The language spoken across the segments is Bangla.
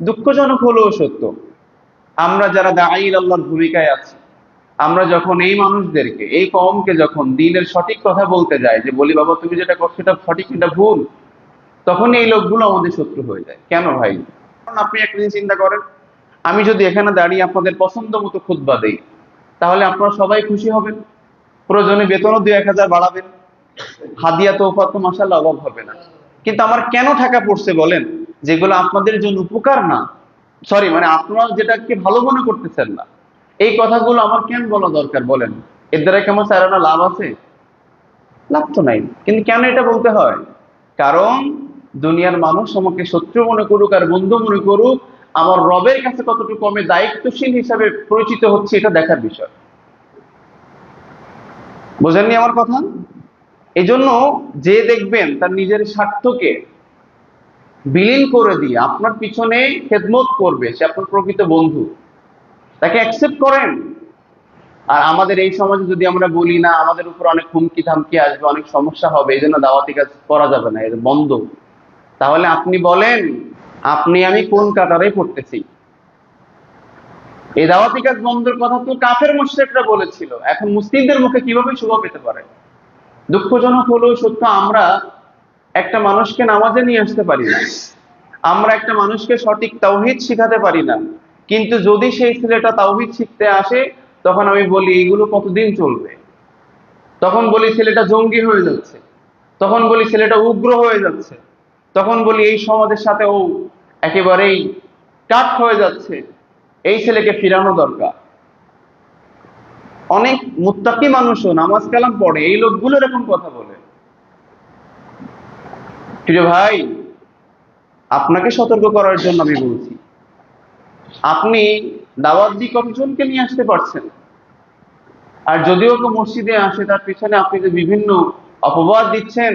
দুঃখজনক হলেও সত্য, আমরা যারা দাঈল আল্লাহর ভূমিকায় আছি, আমরা যখন এই মানুষদেরকে, এই কওমকে যখন দ্বীনের সঠিক কথা বলতে যাই, যে বলি বাবা তুমি যেটা করছো এটা সঠিক এটা ভুল, তখন এই লোকগুলো আমাদের শত্রু হয়ে যায়। কেন ভাই? কারণ আপনি একটা জিনিস চিন্তা করেন, আমি যদি এখানে দাঁড়িয়ে আপনাদের পছন্দ মতো খুতবা দেই, তাহলে আপনারা সবাই খুশি হবেন, প্রয়োজনে বেতনও 2-1000 বাড়াবেন, হাদিয়া তোফা তো মাশাআল্লাহ অভাব হবে না। কিন্তু আমার কেন ঠেকা পড়ছে বলেন, যেগুলো আপনাদের জন্য উপকার না, সরি মানে আপনারা যেটাকে ভালো মনে করতেছেন না, এই কথাগুলো আমার কেন বলা দরকার বলেন? এর দ্বারা কি আমার সারানা লাভ আছে? লাভ তো নাই। কিন্তু কেন এটা বলতে হয়? কারণ দুনিয়ার মানুষ আমাকে শত্রু মনে করুক আর বন্ধু মনে করুক, আমার রবের কাছে কতটুকু আমি দায়িত্বশীল হিসাবে পরিচিত হচ্ছে এটা দেখার বিষয়। বোঝেননি আমার কথা? এই জন্য যে দেখবেন তার নিজের স্বার্থকে বিলীন করে দিয়ে আপনার পিছনে খেদমত করবে, সে আপনার প্রকৃত বন্ধু, তাকে অ্যাকসেপ্ট করেন। আর আমাদের এই সমাজে যদি আমরা বলি না আমাদের উপর অনেক হুমকি ধামকি আসবে, অনেক সমস্যা হবে, এই জন্য দাওয়াতি কাজ করা যাবে না, এটা বন্ধ, তাহলে আপনি বলেন আপনি আমি কোন কাতারে পড়তেছি? এই দাওয়াতি কাজ বন্ধের কথা তো কাফের মুশরিকরা বলেছিল, এখন মুসলিমদের মুখে কিভাবে শোভা পেতে পারে? দুঃখজনক হলেও সত্য, আমরা একটা মানুষকে নামাজে নিয়ে আসতে পারি না, আমরা একটা মানুষকে সঠিক তাওহীদ শিখাতে পারি না, কিন্তু যদি সেই ছেলেটা তাওহীদ শিখতে আসে, তখন আমি বলি এগুলো কতদিন চলবে? তখন বলি ছেলেটা জঙ্গি হয়ে যাচ্ছে, তখন বলি ছেলেটা উগ্র হয়ে যাচ্ছে, তখন বলি এই সমাজের সাথে ও একেবারেই কাট হয়ে যাচ্ছে, এই ছেলেকে ফিরানো দরকার। অনেক মুত্তাকি মানুষও নামাজ কালাম পড়ে, এই লোকগুলো এরকম কথা বলে। প্রিয় ভাই, আপনাকে সতর্ক করার জন্য আমি বলছি, আপনি দাওয়াত দিয়ে কতজনকে নিয়ে আসতে পারছেন? আর যদিও কেউ মসজিদে আসে, তার পিছনে আপনি যে বিভিন্ন অপবাদ দিচ্ছেন,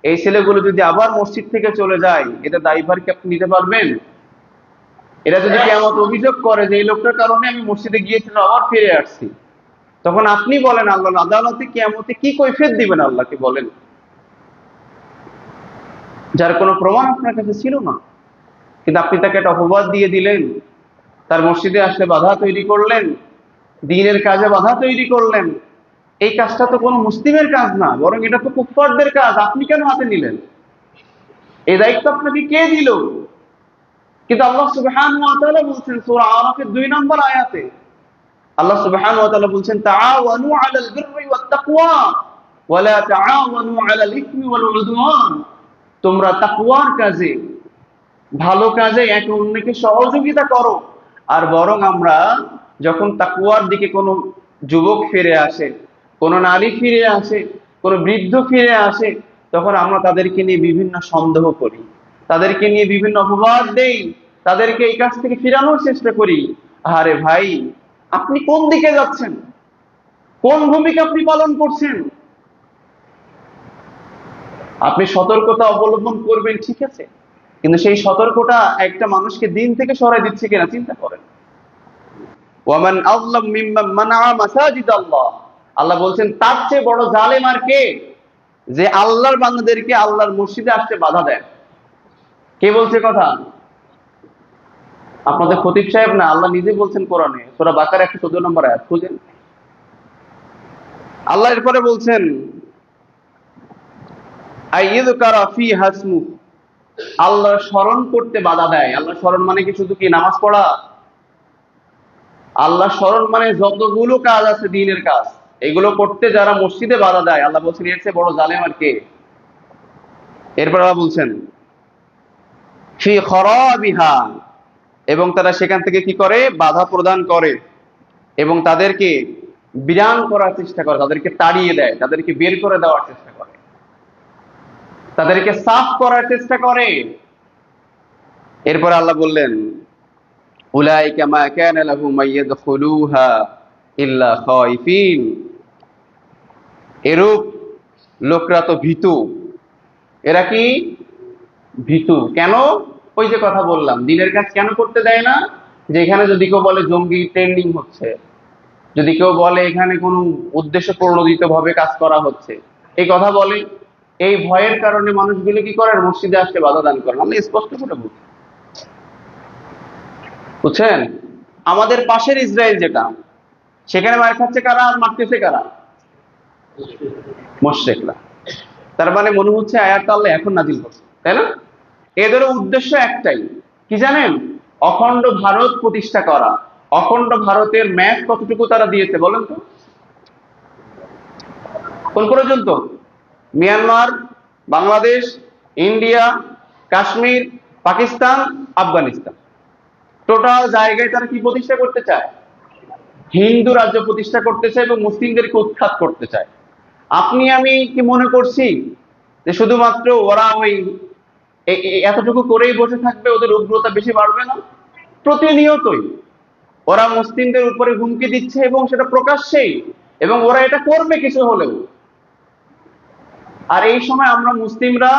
এই ছেলেগুলো যদি আবার মসজিদ থেকে চলে যায়, এটা দায়ভার কি আপনি নিতে পারবেন? এরা যদি কিয়ামত অভিযোগ করে যে এই লোকটার কারণে আমি মসজিদে গিয়েছিলাম আবার ফিরে আসছি, তখন আপনি বলেন আল্লাহ আদালতে কিয়ামতে কি কৈফিয়ত দিবেন আল্লাহকে বলেন? যার কোনো প্রমাণ আপনার কাছে ছিল না, কিন্তু আপনি তাকে একটা অপবাদ দিয়ে দিলেন, তার মসজিদে আসলে বাধা তৈরি করলেন, দ্বীনের কাজে বাধা তৈরি করলেন। এই কাজটা তো কোনো মুসলিমের কাজ না, বরং এটা তো কুফফারদের কাজ, আপনি কেন হাতে নিলেন? এই দায়িত্ব আপনাকে কে দিল? কিন্তু আল্লাহ সুবহানাহু ওয়া তাআলা বলছেন সূরা আরাফের 2 নম্বর আয়াতে, আল্লাহ সুবহানাহু ওয়া তাআলা বলছেন তাআওয়ানু আলাল বিররি ওয়াত তাকওয়া ওয়া লা তাআওয়ানু আলাল ইসমি ওয়াল উদওয়ান। তোমরা তাকওয়ার কাজে, ভালো কাজে একে অন্যকে সহযোগিতা করো। আর বরং আমরা যখন তাকওয়ার দিকে কোনো যুবক ফিরে আসে, কোনো নারী ফিরে আসে, কোনো বৃদ্ধ ফিরে আসে, তখন আমরা তাদেরকে নিয়ে বিভিন্ন সন্দেহ করি, তাদেরকে নিয়ে বিভিন্ন অপবাদ দেই, তাদেরকে এই কাজ থেকে ফিরানোর চেষ্টা করি। আরে ভাই, আপনি কোন দিকে যাচ্ছেন? কোন ভূমিকা আপনি পালন করছেন? আপনি সতর্কতা অবলম্বন করবেন, ঠিক আছে, কিন্তু সেই সতর্কতা একটা মানুষকে দিন থেকে সরাই দিচ্ছে কিনা চিন্তা করেন। ওয়ামান আযলাম মিম্মান মানআ মাসাজিদ আল্লাহ, আল্লাহ বলছেন তার চেয়ে বড় জালেম আর কে, যে আল্লাহর বান্দাদেরকে আল্লাহর মসজিদে আসতে বাধা দেয়। কে বলছে কথা? আপনাদের খতিব সাহেব না, আল্লাহ নিজে বলছেন কোরআনে, সূরা বাকারা 114 নম্বর আয়াত খুঁজেন। আল্লাহ এরপরে বলছেন আইয়ুযকারা ফীহা ইসমু, আল্লাহ স্মরণ করতে বাধা দেয়। আল্লাহ স্মরণ মানে কি শুধু কি নামাজ পড়া? আল্লাহ স্মরণ মানে যতগুলো কাজ আছে দ্বীনের কাজ, এগুলো করতে যারা মসজিদে বাধা দেয়, আল্লাহ বলছেন এর চেয়ে বড় জালেম আর কে? এরপর আল্লাহ বলছেন ফি খরাবিহা, এবং তারা সেখান থেকে কি করে? বাধা প্রদান করে এবং তাদেরকে বিরান করার চেষ্টা করে, তাদেরকে তাড়িয়ে দেয়, তাদেরকে বের করে দেওয়ার চেষ্টা করে, তাদেরকে সাফ করার চেষ্টা করে। এরপর আল্লাহ বললেন উলাইকা মা কানা লাহুম আইয়াদখুলুহা ইল্লা খাইফিন, এরূপ লোকরা তো ভীতু। এরা কি ভীতু? কেন? ওই যে কথা বললাম, দ্বীনের কাজ কেন করতে দেয় না? যে এখানে যদি কেউ বলে জঙ্গি ট্রেন্ডিং হচ্ছে, যদি কেউ বলে এখানে কোনো উদ্দেশ্য প্রণোদিত ভাবে কাজ করা হচ্ছে, এই কথা বলে, এই ভয়ের কারণে মানুষগুলো কি করে? মসজিদে আসতে বাধা দান করে। আমি স্পষ্ট করে বলছি, বুঝছেন? আমাদের পাশের ইসরায়েল যেটা, সেখানে মার খাচ্ছে কারা আর মারতেছে কারা? মুশরিকরা। তার মানে মনে হচ্ছে আয়াতটা আল্লাহ এখন নাজিল করছে, তাই না? এদের উদ্দেশ্য একটাই, কি জানেন? অখণ্ড ভারত প্রতিষ্ঠা করা। অখণ্ড ভারতের ম্যাপ কতটুকু তারা দিয়েছে বলেন তো? কোন পর্যন্ত? Myanmar, Bangladesh, India, Kashmir, Pakistan, Afghanistan, total জায়গায় তারা কি প্রতিষ্ঠা করতে চায়? হিন্দু রাজ্য প্রতিষ্ঠা করতে চায় এবং মুসলিমদেরকে উৎখাত করতে চায়। আপনি আমি কি মনে করছি যে শুধুমাত্র ওরা ওই এতটুকু করেই বসে থাকবে, ওদের উগ্রতা বেশি বাড়বে না? প্রতিনিয়তই ওরা মুসলিমদের উপরে হুমকি দিচ্ছে এবং সেটা প্রকাশ্যেই, এবং ওরা এটা করবে কিছু হলেও। আর এই সময় আমরা মুসলিমরা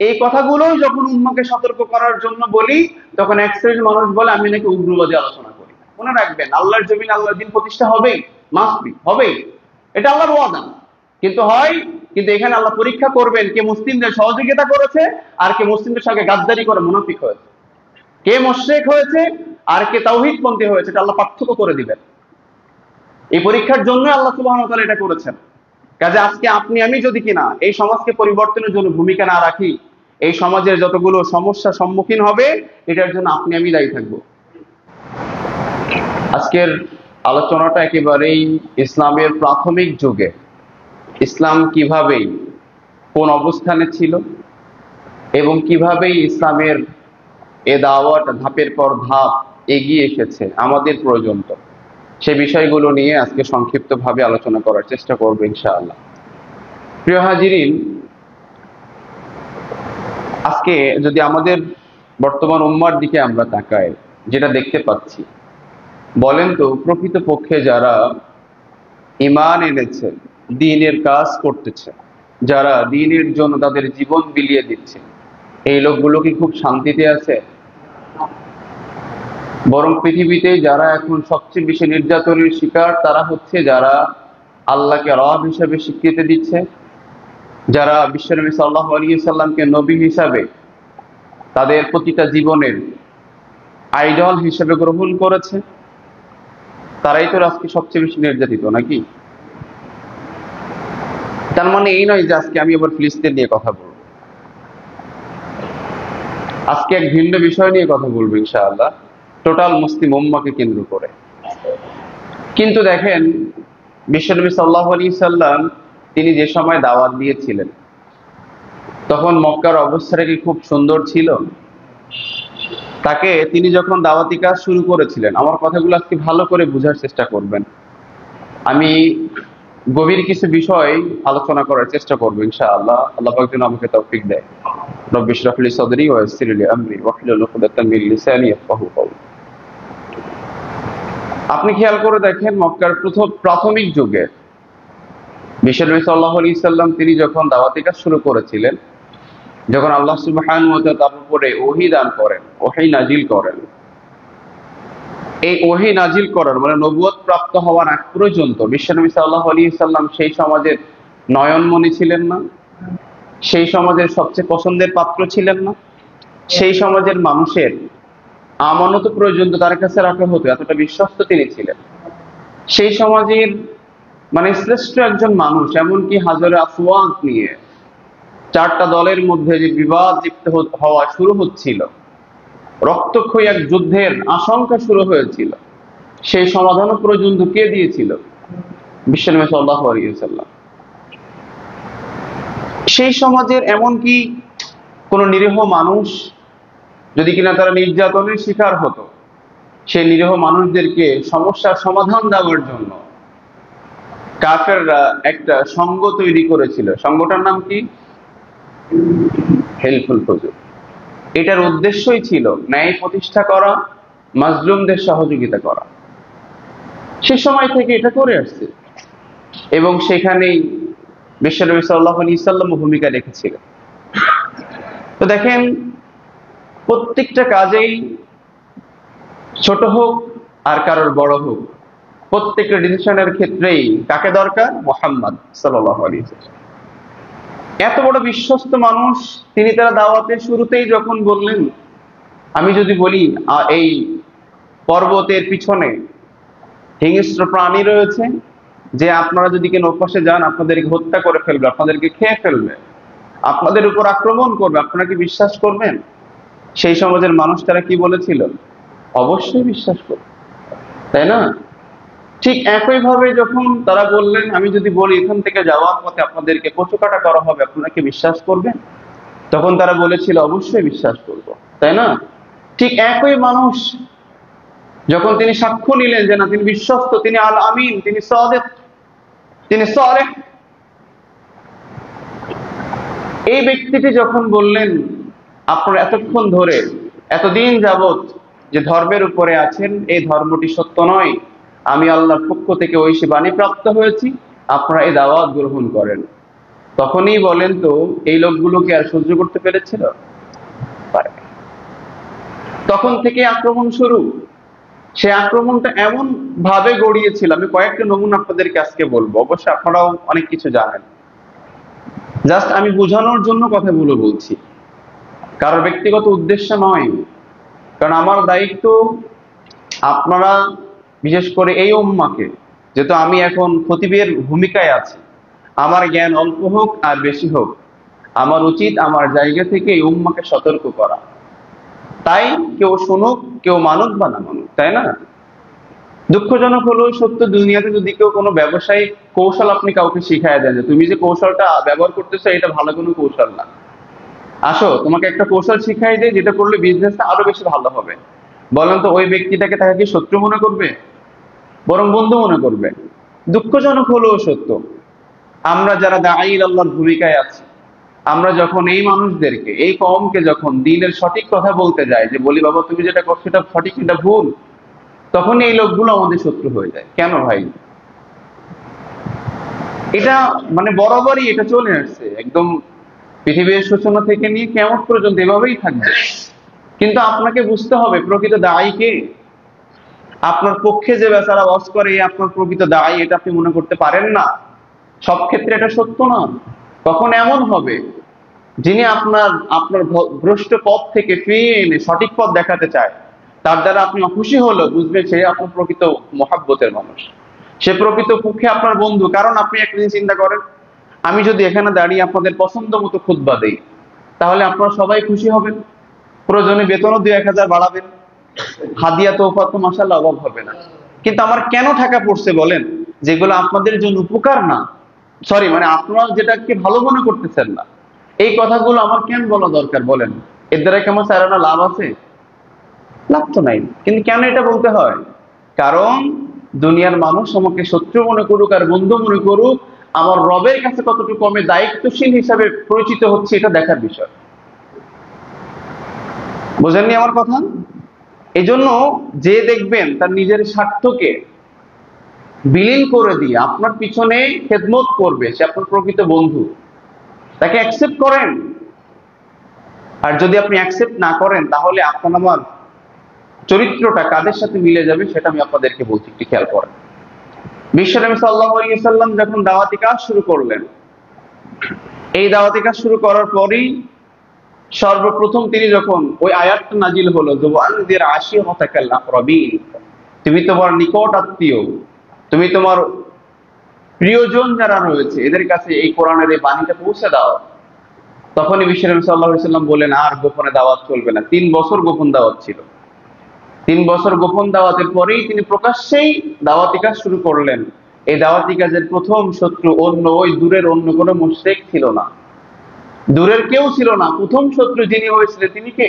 এই কথাগুলো যখন উম্মাকে সতর্ক করার জন্য বলি, তখন এক শ্রেণীর মানুষ বলে আমি নাকি উগ্রবাদী আলোচনা করি। মনে রাখবেন, আল্লাহর জমিন আল্লাহর দিন প্রতিষ্ঠা হবেই, মাসবি হবেই, এটা আল্লাহর ওয়াদা। কিন্তু হয়, কিন্তু এখানে আল্লাহ পরীক্ষা করবেন কে মুসলিমদের সহযোগিতা করেছে আর কে মুসলিমদের সঙ্গে গাদ্দারি করে মুনাফিক হয়েছে, কে মুশরিক হয়েছে আর কে তাওহীদপন্থী হয়েছে, এটা আল্লাহ পার্থক্য করে দিবেন। এই পরীক্ষার জন্য আল্লাহ সুবহানাহু ওয়া তাআলা এটা করেছেন। কাজে আজকে আপনি আমি যদি কিনা এই সমাজকে পরিবর্তনের জন্য ভূমিকা না রাখি, এই সমাজের যতগুলো সমস্যার সম্মুখীন হবে, এটার জন্য আপনি আমি দায়ী থাকবো। আজকের আলোচনাটা একেবারেই ইসলামের প্রাথমিক যুগে ইসলাম কিভাবে কোন অবস্থানে ছিল এবং কিভাবে ইসলামের এ দাওয়াত ধাপের পর ধাপ এগিয়ে এসেছে আমাদের পর্যন্ত, সে বিষয়গুলো নিয়ে আজকে সংক্ষিপ্তভাবে আলোচনা করার চেষ্টা করব ইনশাআল্লাহ। প্রিয় হাজিরিন, আজকে যদি আমাদের বর্তমান উম্মার দিকে আমরা তাকাই, যেটা দেখতে পাচ্ছি, বলেন তো প্রকৃতপক্ষে যারা ঈমান এনেছে, দ্বীনের কাজ করতেছে, যারা দ্বীনের জন্য তাদের জীবন বিলিয়ে দিচ্ছে, এই লোকগুলো কি খুব শান্তিতে আছে? বরং পৃথিবীতে যারা এখন সবচেয়ে বেশি নির্যাতনের শিকার, তারা হচ্ছে যারা আল্লাহকে রব হিসেবে স্বীকৃতি দিচ্ছে, যারা বিশ্বনবী সাল্লাল্লাহু আলাইহি সাল্লামকে নবী হিসাবে তাদের প্রতিটা জীবনের আইডল হিসেবে গ্রহণ করেছে, তারাই তো আজকে সবচেয়ে বেশি নির্যাতিত, নাকি? তার মানে এই নয় যে আজকে আমি আবার ফিলিস্তিন নিয়ে কথা বলবো। আজকে এক ভিন্ন বিষয় নিয়ে কথা বলবো ইনশাআল্লাহ, টোটাল মুসলিম উম্মাহকে কেন্দ্র করে। কিন্তু দেখেন, বিশ্বনবী সাল্লাল্লাহু আলাইহি সাল্লাম তিনি যে সময় দাওয়াত দিয়েছিলেন, তখন মক্কার অবস্থাটা কি খুব সুন্দর ছিল? তাকে তিনি যখন দাওয়াতি কাজ শুরু করেছিলেন, আমার কথাগুলো আজকে ভালো করে বোঝার চেষ্টা করবেন। আমি গভীর কিছু বিষয় আলোচনা করার চেষ্টা করবো ইনশাআল্লাহ। আল্লাহ পাক যেন আমাকে তৌফিক দেয়। রব্বি ইশরাহ লি সাদরি ওয়া ইয়াসসির লি আমরি ওয়াহলুল উকদাতাম মিন লিসানি ইয়াফকাহু কওলি। আপনি খেয়াল করে দেখেন, মক্কার প্রাথমিক যুগে বিশ্বনবী সাল্লাল্লাহু আলাইহি সাল্লাম তিনি যখন দাওয়াতি কাজ শুরু করেছিলেন, যখন আল্লাহ সুবহানাহু ওয়া তাআলা তার উপরে ওহী দান করেন, ওহী নাজিল করেন, এই ওহী নাজিল করার মানে নবুয়ত প্রাপ্ত হওয়ার আগ পর্যন্ত বিশ্বনবী সাল্লাল্লাহু আলাইহি সাল্লাম সেই সমাজের নয়নমণি ছিলেন না? সেই সমাজের সবচেয়ে পছন্দের পাত্র ছিলেন না? সেই সমাজের মানুষের আমানত পর্যন্ত তার কাছে রাখা হতো, এতটা বিশ্বস্ত তিনি ছিলেন। সেই সমাজের মানে শ্রেষ্ঠ একজন মানুষ, এমনকি হাজরে আসওয়াদ নিয়ে চারটা দলের মধ্যে যে বিবাদ লিপ্ত হওয়া শুরু হচ্ছিল, রক্তক্ষয়ী এক যুদ্ধের আশঙ্কা শুরু হয়েছিল, সেই সমাধানও পর্যন্ত কে দিয়েছিল? বিশ্বনবী সাল্লাল্লাহু আলাইহি ওয়াসাল্লাম। সেই সমাজের এমনকি কোন নিরীহ মানুষ যদি কিনা তারা নির্যাতনের শিকার হতো, সেই নিরীহ মানুষদেরকে সমস্যার সমাধান দেওয়ার জন্য কাফেররা একটা সংঘ তৈরি করেছিল। সংঘটার নাম কি? হেলফুল ফুজুর। এটার উদ্দেশ্যই ছিল ন্যায় প্রতিষ্ঠা করা, মাজলুমদের সহযোগিতা করা। সে সময় থেকে এটা করে আসছে এবং সেখানেই বিশ্বনবী সাল্লাল্লাহু আলাইহি সাল্লাম ভূমিকা রেখেছিলেন। তো দেখেন, প্রত্যেকটা কাজেই ছোট হোক আর কারোর বড় হোক, প্রত্যেকটা ডিসিশনের ক্ষেত্রেই কাকে দরকার? মুহাম্মদ সাল্লাল্লাহু আলাইহি ওয়াসাল্লাম। এত বড় বিশ্বস্ত মানুষ, তিনি তারা দাওয়াতের শুরুতেই যখন বললেন, আমি যদি বলি এই পর্বতের পিছনে হিংস্র প্রাণী রয়েছে, যে আপনারা যদি কেন ওপাশে যান আপনাদেরকে হত্যা করে ফেলবে, আপনাদেরকে খেয়ে ফেলবে, আপনাদের উপর আক্রমণ করবে, আপনারা কি বিশ্বাস করবেন? সেই সমাজের মানুষ তারা কি বলেছিল? অবশ্যই বিশ্বাস করবে, তাই না? ঠিক একইভাবে যখন তারা বললেন, আমি যদি বলি এখান থেকে যাওয়ার পথে আপনাদেরকে কচুকাটা করা হবে, আপনারা কি বিশ্বাস করবেন? তখন তারা বলেছিল অবশ্যই বিশ্বাস করব, তাই না? ঠিক একই মানুষ যখন তিনি সাক্ষ্য নিলেন যে না, তিনি বিশ্বস্ত, তিনি আল আমিন, তিনি সাদিক, তিনি সালেহ, এই ব্যক্তিটি যখন বললেন আপনারা এতক্ষণ ধরে এতদিন যাবত যে ধর্মের উপরে আছেন এই ধর্মটি সত্য নয়, আমি আল্লাহর পক্ষ থেকে ঐশী বাণী প্রাপ্ত হয়েছি, আপনারা এই দাওয়াত গ্রহণ করেন। তখনই বলেন তো এই লোকগুলোকে আর সহ্য করতে পেরেছিল? পারে। তখন থেকে আক্রমণ শুরু। সে আক্রমণটা এমন ভাবে গড়িয়েছিল, আমি কয়েকটা নমুনা আপনাদেরকে আজকে বলবো, অবশ্যই আপনারাও অনেক কিছু জানেন, জাস্ট আমি বোঝানোর জন্য কথাগুলো বলছি, কারোর ব্যক্তিগত উদ্দেশ্য নয়। কারণ আমার দায়িত্ব আপনারা, বিশেষ করে এই উম্মাকে, যেহেতু আমি এখন খতিবের ভূমিকায় আছি, আমার জ্ঞান অল্প হোক আর বেশি হোক, আমার উচিত আমার জায়গা থেকে এই উম্মাকে সতর্ক করা। তাই কেউ শুনুক, কেউ মানুক বা না মানুক, তাই না? দুঃখজনক হলো সত্য, দুনিয়াতে যদি কেউ কোনো ব্যবসায়িক কৌশল আপনি কাউকে শিখাই দেন যে তুমি যে কৌশলটা ব্যবহার করতেছো এটা ভালো কোনো কৌশল না, আসো তোমাকে একটা কৌশল শিখাই দেয় যেটা করলে বিজনেসটা আরো বেশি ভালো হবে, বলেন তো ওই ব্যক্তিটাকে তাকে কি শত্রু মনে করবে? বরং বন্ধু মনে করবে। দুঃখজনক হলো সত্য, আমরা যারা দাঈ আল্লাহর ভূমিকায় আছি, আমরা যখন এই মানুষদেরকে, এই কওমকে যখন দ্বীনের সঠিক কথা বলতে যাই, যে বলি বাবা তুমি যেটা করছো সেটা সঠিক, এটা ভুল, তখন এই লোকগুলো আমাদের শত্রু হয়ে যায়। কেন ভাই? এটা মানে বরাবরই এটা চলে আসছে, একদম পৃথিবীর সূচনা থেকে নিয়ে কিয়ামত পর্যন্ত এভাবেই থাকবে। কিন্তু আপনাকে বুঝতে হবে প্রকৃত দায়ী কে। আপনার পক্ষে যে বেচারা ওয়াজ করে আপনার প্রকৃত দায়ী, এটা আপনি মনে করতে পারেন না। সব ক্ষেত্রে এটা সত্য না। কখন এমন হবে যিনি আপনার আপনার ভ্রষ্ট পথ থেকে ফিরিয়ে এনে সঠিক পথ দেখাতে চায়, তার দ্বারা আপনি অখুশি হলো, বুঝবেন সে আপনার প্রকৃত মহাব্বতের মানুষ, সে প্রকৃত পক্ষে আপনার বন্ধু। কারণ আপনি একটা জিনিস চিন্তা করেন, আমি যদি এখানে দাঁড়িয়ে আপনাদের পছন্দ মতো খুতবা দেই, তাহলে আপনারা সবাই খুশি হবেন, প্রয়োজনে বেতনও 2-1000 বাড়াবেন, হাদিয়া তোফা তো মাশাআল্লাহ অভাব হবে না। কিন্তু আমার কেন টাকা পড়ছে বলেন, যেগুলো আপনাদের জন্য উপকার না, সরি মানে আপনারা যেটাকে ভালো মনে করতেছেন না, এই কথাগুলো আমার কেন বলা দরকার বলেন? এর দ্বারা কি আমার সারানা লাভ আছে? লাভ তো নাই। কিন্তু কেন এটা বলতে হয়? কারণ দুনিয়ার মানুষ আমাকে শত্রু মনে করুক আর বন্ধু মনে করুক, আমার রবের কাছে কতটুকু আমি দায়িত্বশীল হিসাবে পরিচিত হচ্ছে এটা দেখার বিষয়। বোঝেননি আমার কথা? এই জন্য যে দেখবেন তার নিজের স্বার্থকে বিলীন করে দিয়ে আপনার পিছনে খেদমত করবে, সে আপনার প্রকৃত বন্ধু, তাকে অ্যাকসেপ্ট করেন। আর যদি আপনি অ্যাকসেপ্ট না করেন, তাহলে আপনার আমার চরিত্রটা কাদের সাথে মিলে যাবে সেটা আমি আপনাদেরকে বলছি, একটু খেয়াল করেন। বিশ্বনবী সাল্লাল্লাহু আলাইহি ওয়াসাল্লাম যখন দাওয়াতি কাজ শুরু করলেন, এই দাওয়াতি কাজ শুরু করার পরেই সর্বপ্রথম তিনি যখন ওই আয়াতটা নাজিল হলো, যুবআনদির আশিরাতাকাল আকরাবিন, তুমি তোমার নিকট আত্মীয়, তুমি তোমার প্রিয়জন যারা রয়েছে এদের কাছে এই কোরআনের এই বাণীটা পৌঁছে দাও। তখনই বিশ্বনবী সাল্লাল্লাহু আলাইহি ওয়াসাল্লাম বলেন আর গোপনে দাওয়াত চলবে না। 3 বছর গোপন দাওয়াত ছিল। 3 বছর গোপন দাওয়াতের পরেই তিনি প্রকাশ্যেই দাওয়াতি কাজ শুরু করলেন। এই দাওয়াতি কাজের প্রথম শত্রু অন্য ওই দূরের অন্য কোনো মুশরিক ছিল না, দূরের কেউ ছিল না। প্রথম শত্রু যিনি হয়েছিলেন তিনি কে?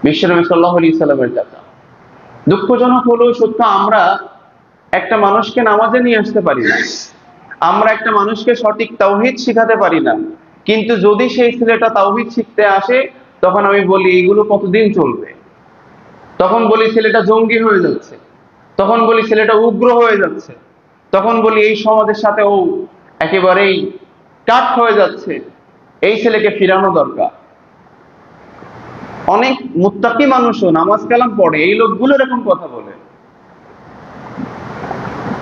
বিশ্বনবী সাল্লাল্লাহু আলাইহি সাল্লামের চাচা। দুঃখজনক হলো সত্য, আমরা একটা মানুষকে নামাজে নিয়ে আসতে পারি না, আমরা একটা মানুষকে সঠিক তাওহীদ শিখাতে পারি না। কিন্তু যদি সেই ছেলেটা তাওহীদ শিখতে আসে, তখন আমি বলি এইগুলো কতদিন চলবে, তখন বলি ছেলেটা জঙ্গি হয়ে যাচ্ছে, তখন বলি ছেলেটা উগ্র হয়ে যাচ্ছে, তখন বলি এই সমাজের সাথে ও একেবারেই কাট হয়ে যাচ্ছে, এই ছেলেকে ফিরানো দরকার। অনেক মুত্তাকি মানুষও নামাজ কালাম পড়ে, এই লোকগুলো এরকম কথা বলে।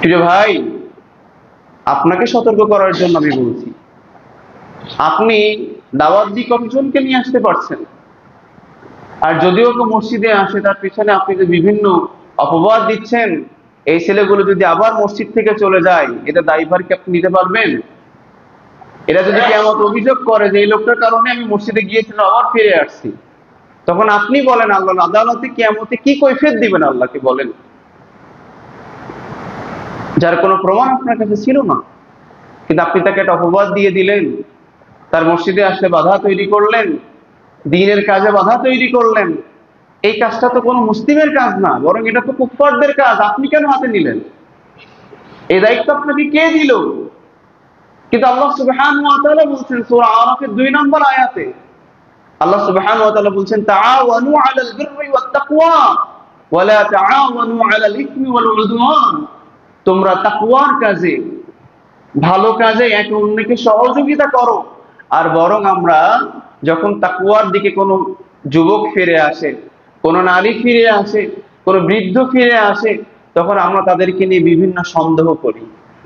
প্রিয় ভাই, আপনাকে সতর্ক করার জন্য আমি বলছি, আপনি দাওয়াত দিয়ে কতজনকে নিয়ে আসতে পারছেন? আর যদিও কেউ মসজিদে আসে, তার পিছনে আপনি যে বিভিন্ন অপবাদ দিচ্ছেন, এই ছেলেগুলো যদি আবার মসজিদ থেকে চলে যায়, এটা দায়ভার কি আপনি নিতে পারবেন? এরা যদি কিয়ামত অভিযোগ করে যে এই লোকটার কারণে আমি মসজিদে গিয়েছিলাম আবার ফিরে আসছি, তখন আপনি বলেন আল্লাহ আদালতে কিয়ামতে কি কৈফিয়ত দিবেন আল্লাহকে বলেন? যার কোনো প্রমাণ আপনার কাছে ছিল না, কিন্তু আপনি তাকে একটা অপবাদ দিয়ে দিলেন, তার মসজিদে আসলে বাধা তৈরি করলেন, দ্বীনের কাজে বাধা তৈরি করলেন। এই কাজটা তো কোনো মুসলিমের কাজ না, বরং এটা তো কুফফারদের কাজ। আপনি কেন হাতে নিলেন? এই দায়িত্ব আপনাকে কে দিল? কিন্তু আল্লাহ সুবহানাহু ওয়া তাআলা বলছেন সূরা আরাফের 2 নম্বর আয়াতে, আল্লাহ সুবহানাহু ওয়া তাআলা বলছেন তাআওয়ানু আলাল বিররি ওয়াত তাকওয়া ওয়া লা তাআওয়ানু আলাল ইসমি ওয়াল উদওয়ান। তোমরা তাকওয়ার কাজে, ভালো কাজে একে অন্যকে সহযোগিতা করো। আর বরং আমরা যখন তাকওয়ার দিকে কোনো যুবক ফিরে আসে, কোনো নারী ফিরে আসে, কোনো বৃদ্ধ ফিরে আসে, তখন আমরা তাদেরকে নিয়ে বিভিন্ন সন্দেহ করি,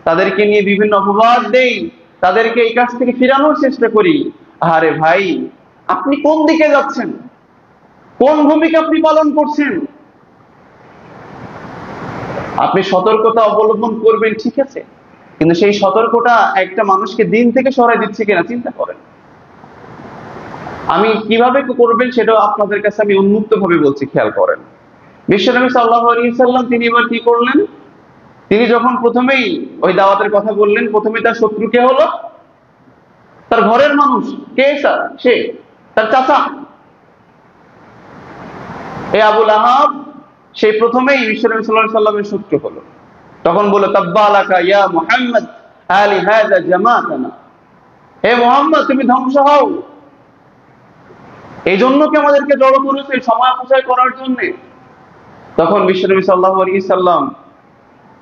তাদেরকে নিয়ে বিভিন্ন অপবাদ দেই, তাদেরকে এই কাজ থেকে ফিরানোর চেষ্টা করি। আরে ভাই, আপনি কোন দিকে যাচ্ছেন? কোন ভূমিকা আপনি পালন করছেন? আপনি সতর্কতা অবলম্বন করবেন, ঠিক আছে, কিন্তু সেই সতর্কতা একটা মানুষকে দিন থেকে সরাই দিচ্ছে কিনা চিন্তা করেন। আমি কিভাবে করবেন সেটাও আপনাদের কাছে আমি উন্মুক্ত ভাবে বলছি, খেয়াল করেন। বিশ্বনবী সাল্লাল্লাহু আলাইহি ওয়াসাল্লাম তিনি এবার কি করলেন? তিনি যখন প্রথমেই ওই দাওয়াতের কথা বললেন, প্রথমে তার শত্রু কে হলো? তার ঘরের মানুষ। কে? সে তার চাচা, এই আবু লাহাব। সেই প্রথমেই বিশ্বনবী সাল্লাল্লাহু আলাইহি ওয়াসাল্লামের শত্রু হলো। তখন বলল তাব্বালাকা ইয়া মুহাম্মদ আলি হাযা জামাতানা। হে মুহাম্মদ, তুমি ধ্বংস হও। এই জন্য কি আমাদেরকে জড়ো করেছে সময় অপচয় করার জন্য? তখন বিশ্বনবী সাল্লাল্লাহু আলাইহি সাল্লাম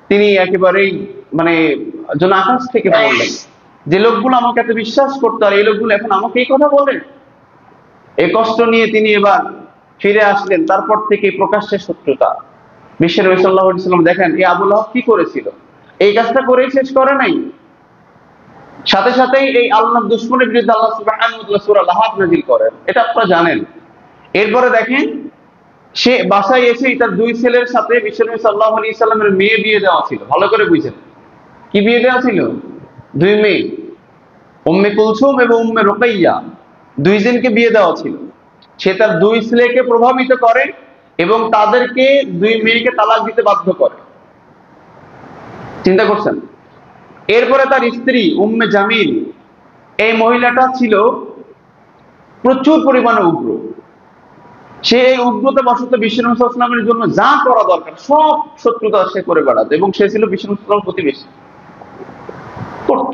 তিনি একেবারেই যেন আকাশ থেকে বললেন, যে লোকগুলো আমাকে এত বিশ্বাস করতো আর এই লোকগুলো এখন আমাকে এই কথা বলে। এই কষ্ট নিয়ে তিনি এবার ফিরে আসলেন। তারপর থেকে প্রকাশ্যে শত্রুতা। বিশ্বনবী সাল্লাল্লাহু আলাইহি সাল্লাম দেখেন এই আবু লাহাব কি করেছিল, এই কাজটা করেই শেষ করে নাই, সাথে সাথেই এই আল্লাহর দুশমনের বিরুদ্ধে আল্লাহ সুবহানাহু ওয়া তাআলা সূরা লাহাব নাযিল করেন। এটা আপনারা জানেন। এরপরে দেখেন সে বাসায় এসে তার 2 ছেলের সাথে বিশ্বনবী সাল্লাল্লাহু আলাইহি সাল্লামের মেয়ে বিয়ে দেওয়া ছিল। ভালো করে বুঝেন, কি বিয়ে দেওয়া ছিল? 2 মেয়ে, উম্মে কুলসুম এবং উম্মে রুকাইয়া, 2 জনকে বিয়ে দেওয়া ছিল। সে তার 2 ছেলেকে প্রভাবিত করে এবং তাদেরকে 2 মেয়েকে তালাক দিতে বাধ্য করে। চিন্তা করছেন? এরপরে তার স্ত্রী উম্মে জামিল, এই মহিলাটা ছিল প্রচুর পরিমাণে উগ্র। সে এই উগ্রতা বশত বিশ্বনবী সাল্লাল্লাহু আলাইহি ওয়াসাল্লামের জন্য যা করা দরকার সব শত্রুতা সে করে বেড়াতো, এবং সে ছিল বিশ্বনবী সাল্লাল্লাহু আলাইহি ওয়াসাল্লামের প্রতিবেশী করত।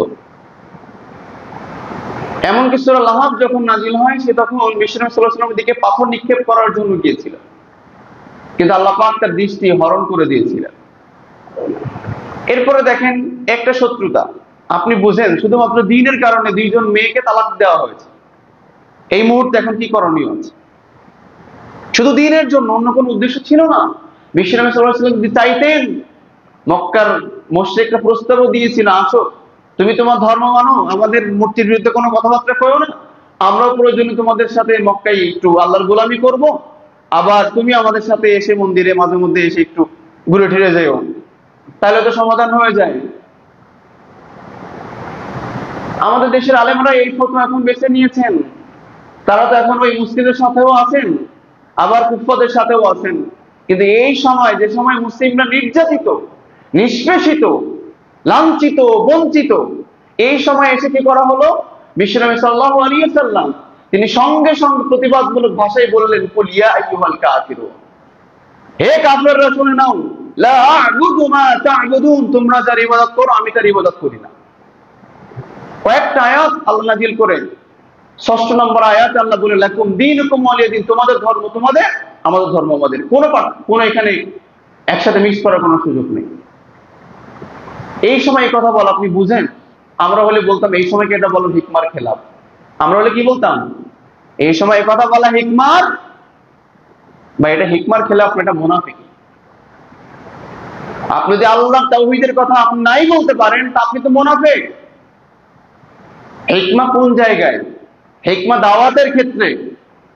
এমনকি সূরা লাহাব যখন নাজিল হয়, সে তখন বিশ্বনবী সাল্লাল্লাহু আলাইহি ওয়াসাল্লামের দিকে পাথর নিক্ষেপ করার জন্য গিয়েছিল, কিন্তু আল্লাহ পাক তার দৃষ্টি হরণ করে দিয়েছিলেন। এরপরে দেখেন একটা শত্রুতা, আপনি বুঝেন শুধুমাত্র দ্বীনের কারণে 2 জন মেয়েকে তালাক দেওয়া হয়েছে। এই মুহূর্তে এখন কি করণীয় আছে? শুধু দ্বীনের জন্য, অন্য কোনো উদ্দেশ্য ছিল না। বিশ্বনবী সাল্লাল্লাহু আলাইহি ওয়াসাল্লাম যদি চাইতেন, মক্কার মুশরিকরা প্রস্তাবও দিয়েছিল, আসো তুমি তোমার ধর্ম মানো, আমাদের মূর্তির বিরুদ্ধে কোনো কথাবার্তা কইও না, আমরাও প্রয়োজনে তোমাদের সাথে মক্কায় একটু আল্লাহর গোলামি করব, আবার তুমি আমাদের সাথে এসে মন্দিরে মাঝে মধ্যে এসে একটু ঘুরে ফিরে যাও, তাহলে তো সমাধান হয়ে যায়। আমাদের দেশের আলেমরা এই ফতোয়া এখন বেছে নিয়েছেন। তারা তো এখন ওই মুসলিমদের সাথেও আছেন, আবার কুফফারদের সাথেও আছেন। কিন্তু এই সময়, যে সময় মুসলিমরা নির্যাতিত, নিষ্পেষিত, লাঞ্ছিত, বঞ্চিত, এই সময় এসে কি করা হলো? বিশ্বনবী সাল্লাল্লাহু আলাইহি ওয়াসাল্লাম তিনি সঙ্গে সঙ্গে প্রতিবাদমূলক ভাষায় বললেন, কুল ইয়া আইয়ুহাল কাফিরুন, হে কাফেররা শুনে নাও, লা আ'বুদু মা তা'বুদুন, তোমরা যার ইবাদত করো আমি তার ইবাদত করি না। কয়েকটা আয়াত আল্লাহ নাযিল করেন। 6 নম্বর আয়াতে আল্লাহ বলে, লাকুম দীনুকুম ওয়ালিয়া দীন, তোমাদের ধর্ম তোমাদের, আমাদের ধর্ম আমাদের। কোনো এখানে একসাথে মিক্স করার কোনো সুযোগ নেই। এই সময় এই কথা বলা আপনি বুঝেন? আমরা হলে বলতাম এই সময়কে এটা বলো হিকমার খেলাফ। আমরা হলে কি বলতাম? এই সময় এই কথা বলা হিকমার, বা এটা হিকমার খেলাফ, এটা মুনাফিক। আপনি যদি আল্লাহ তাওহীদের কথা আপনি নাই বলতে পারেন, তা আপনি তো মুনাফিক। হিকমা কোন জায়গায়? হিকমা দাওয়াতের ক্ষেত্রে,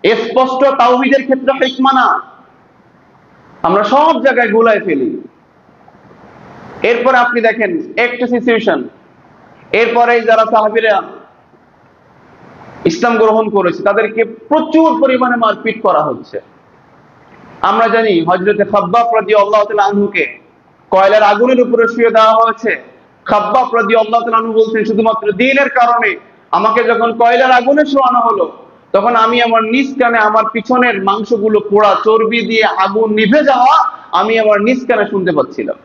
স্পষ্ট তাওহীদের ক্ষেত্রে হিকমা না। আমরা সব জায়গায় গোলায় ফেলি। এরপরে আপনি দেখেন একটা সিচুয়েশন, এরপরে যারা সাহাবীরা ইসলাম গ্রহণ করেছে তাদেরকে প্রচুর পরিমাণে মারপিট করা হচ্ছে। আমরা জানি হযরতে খাব্বাব রাদিয়াল্লাহু তাআলা আনহুকে কয়লার আগুনের উপরে শুয়ে দেওয়া হয়েছে। খাব্বাব রাদিয়াল্লাহু তাআলা আনহু বলছেন, শুধুমাত্র দ্বীনের কারণে আমাকে যখন কয়লার আগুনে শোয়ানো হলো, তখন আমি আমার নিজ কানে আমার পিছনের মাংসগুলো পোড়া, চর্বি দিয়ে আগুন নিভে যাওয়া আমি আমার নিজ কানে শুনতে পাচ্ছিলাম।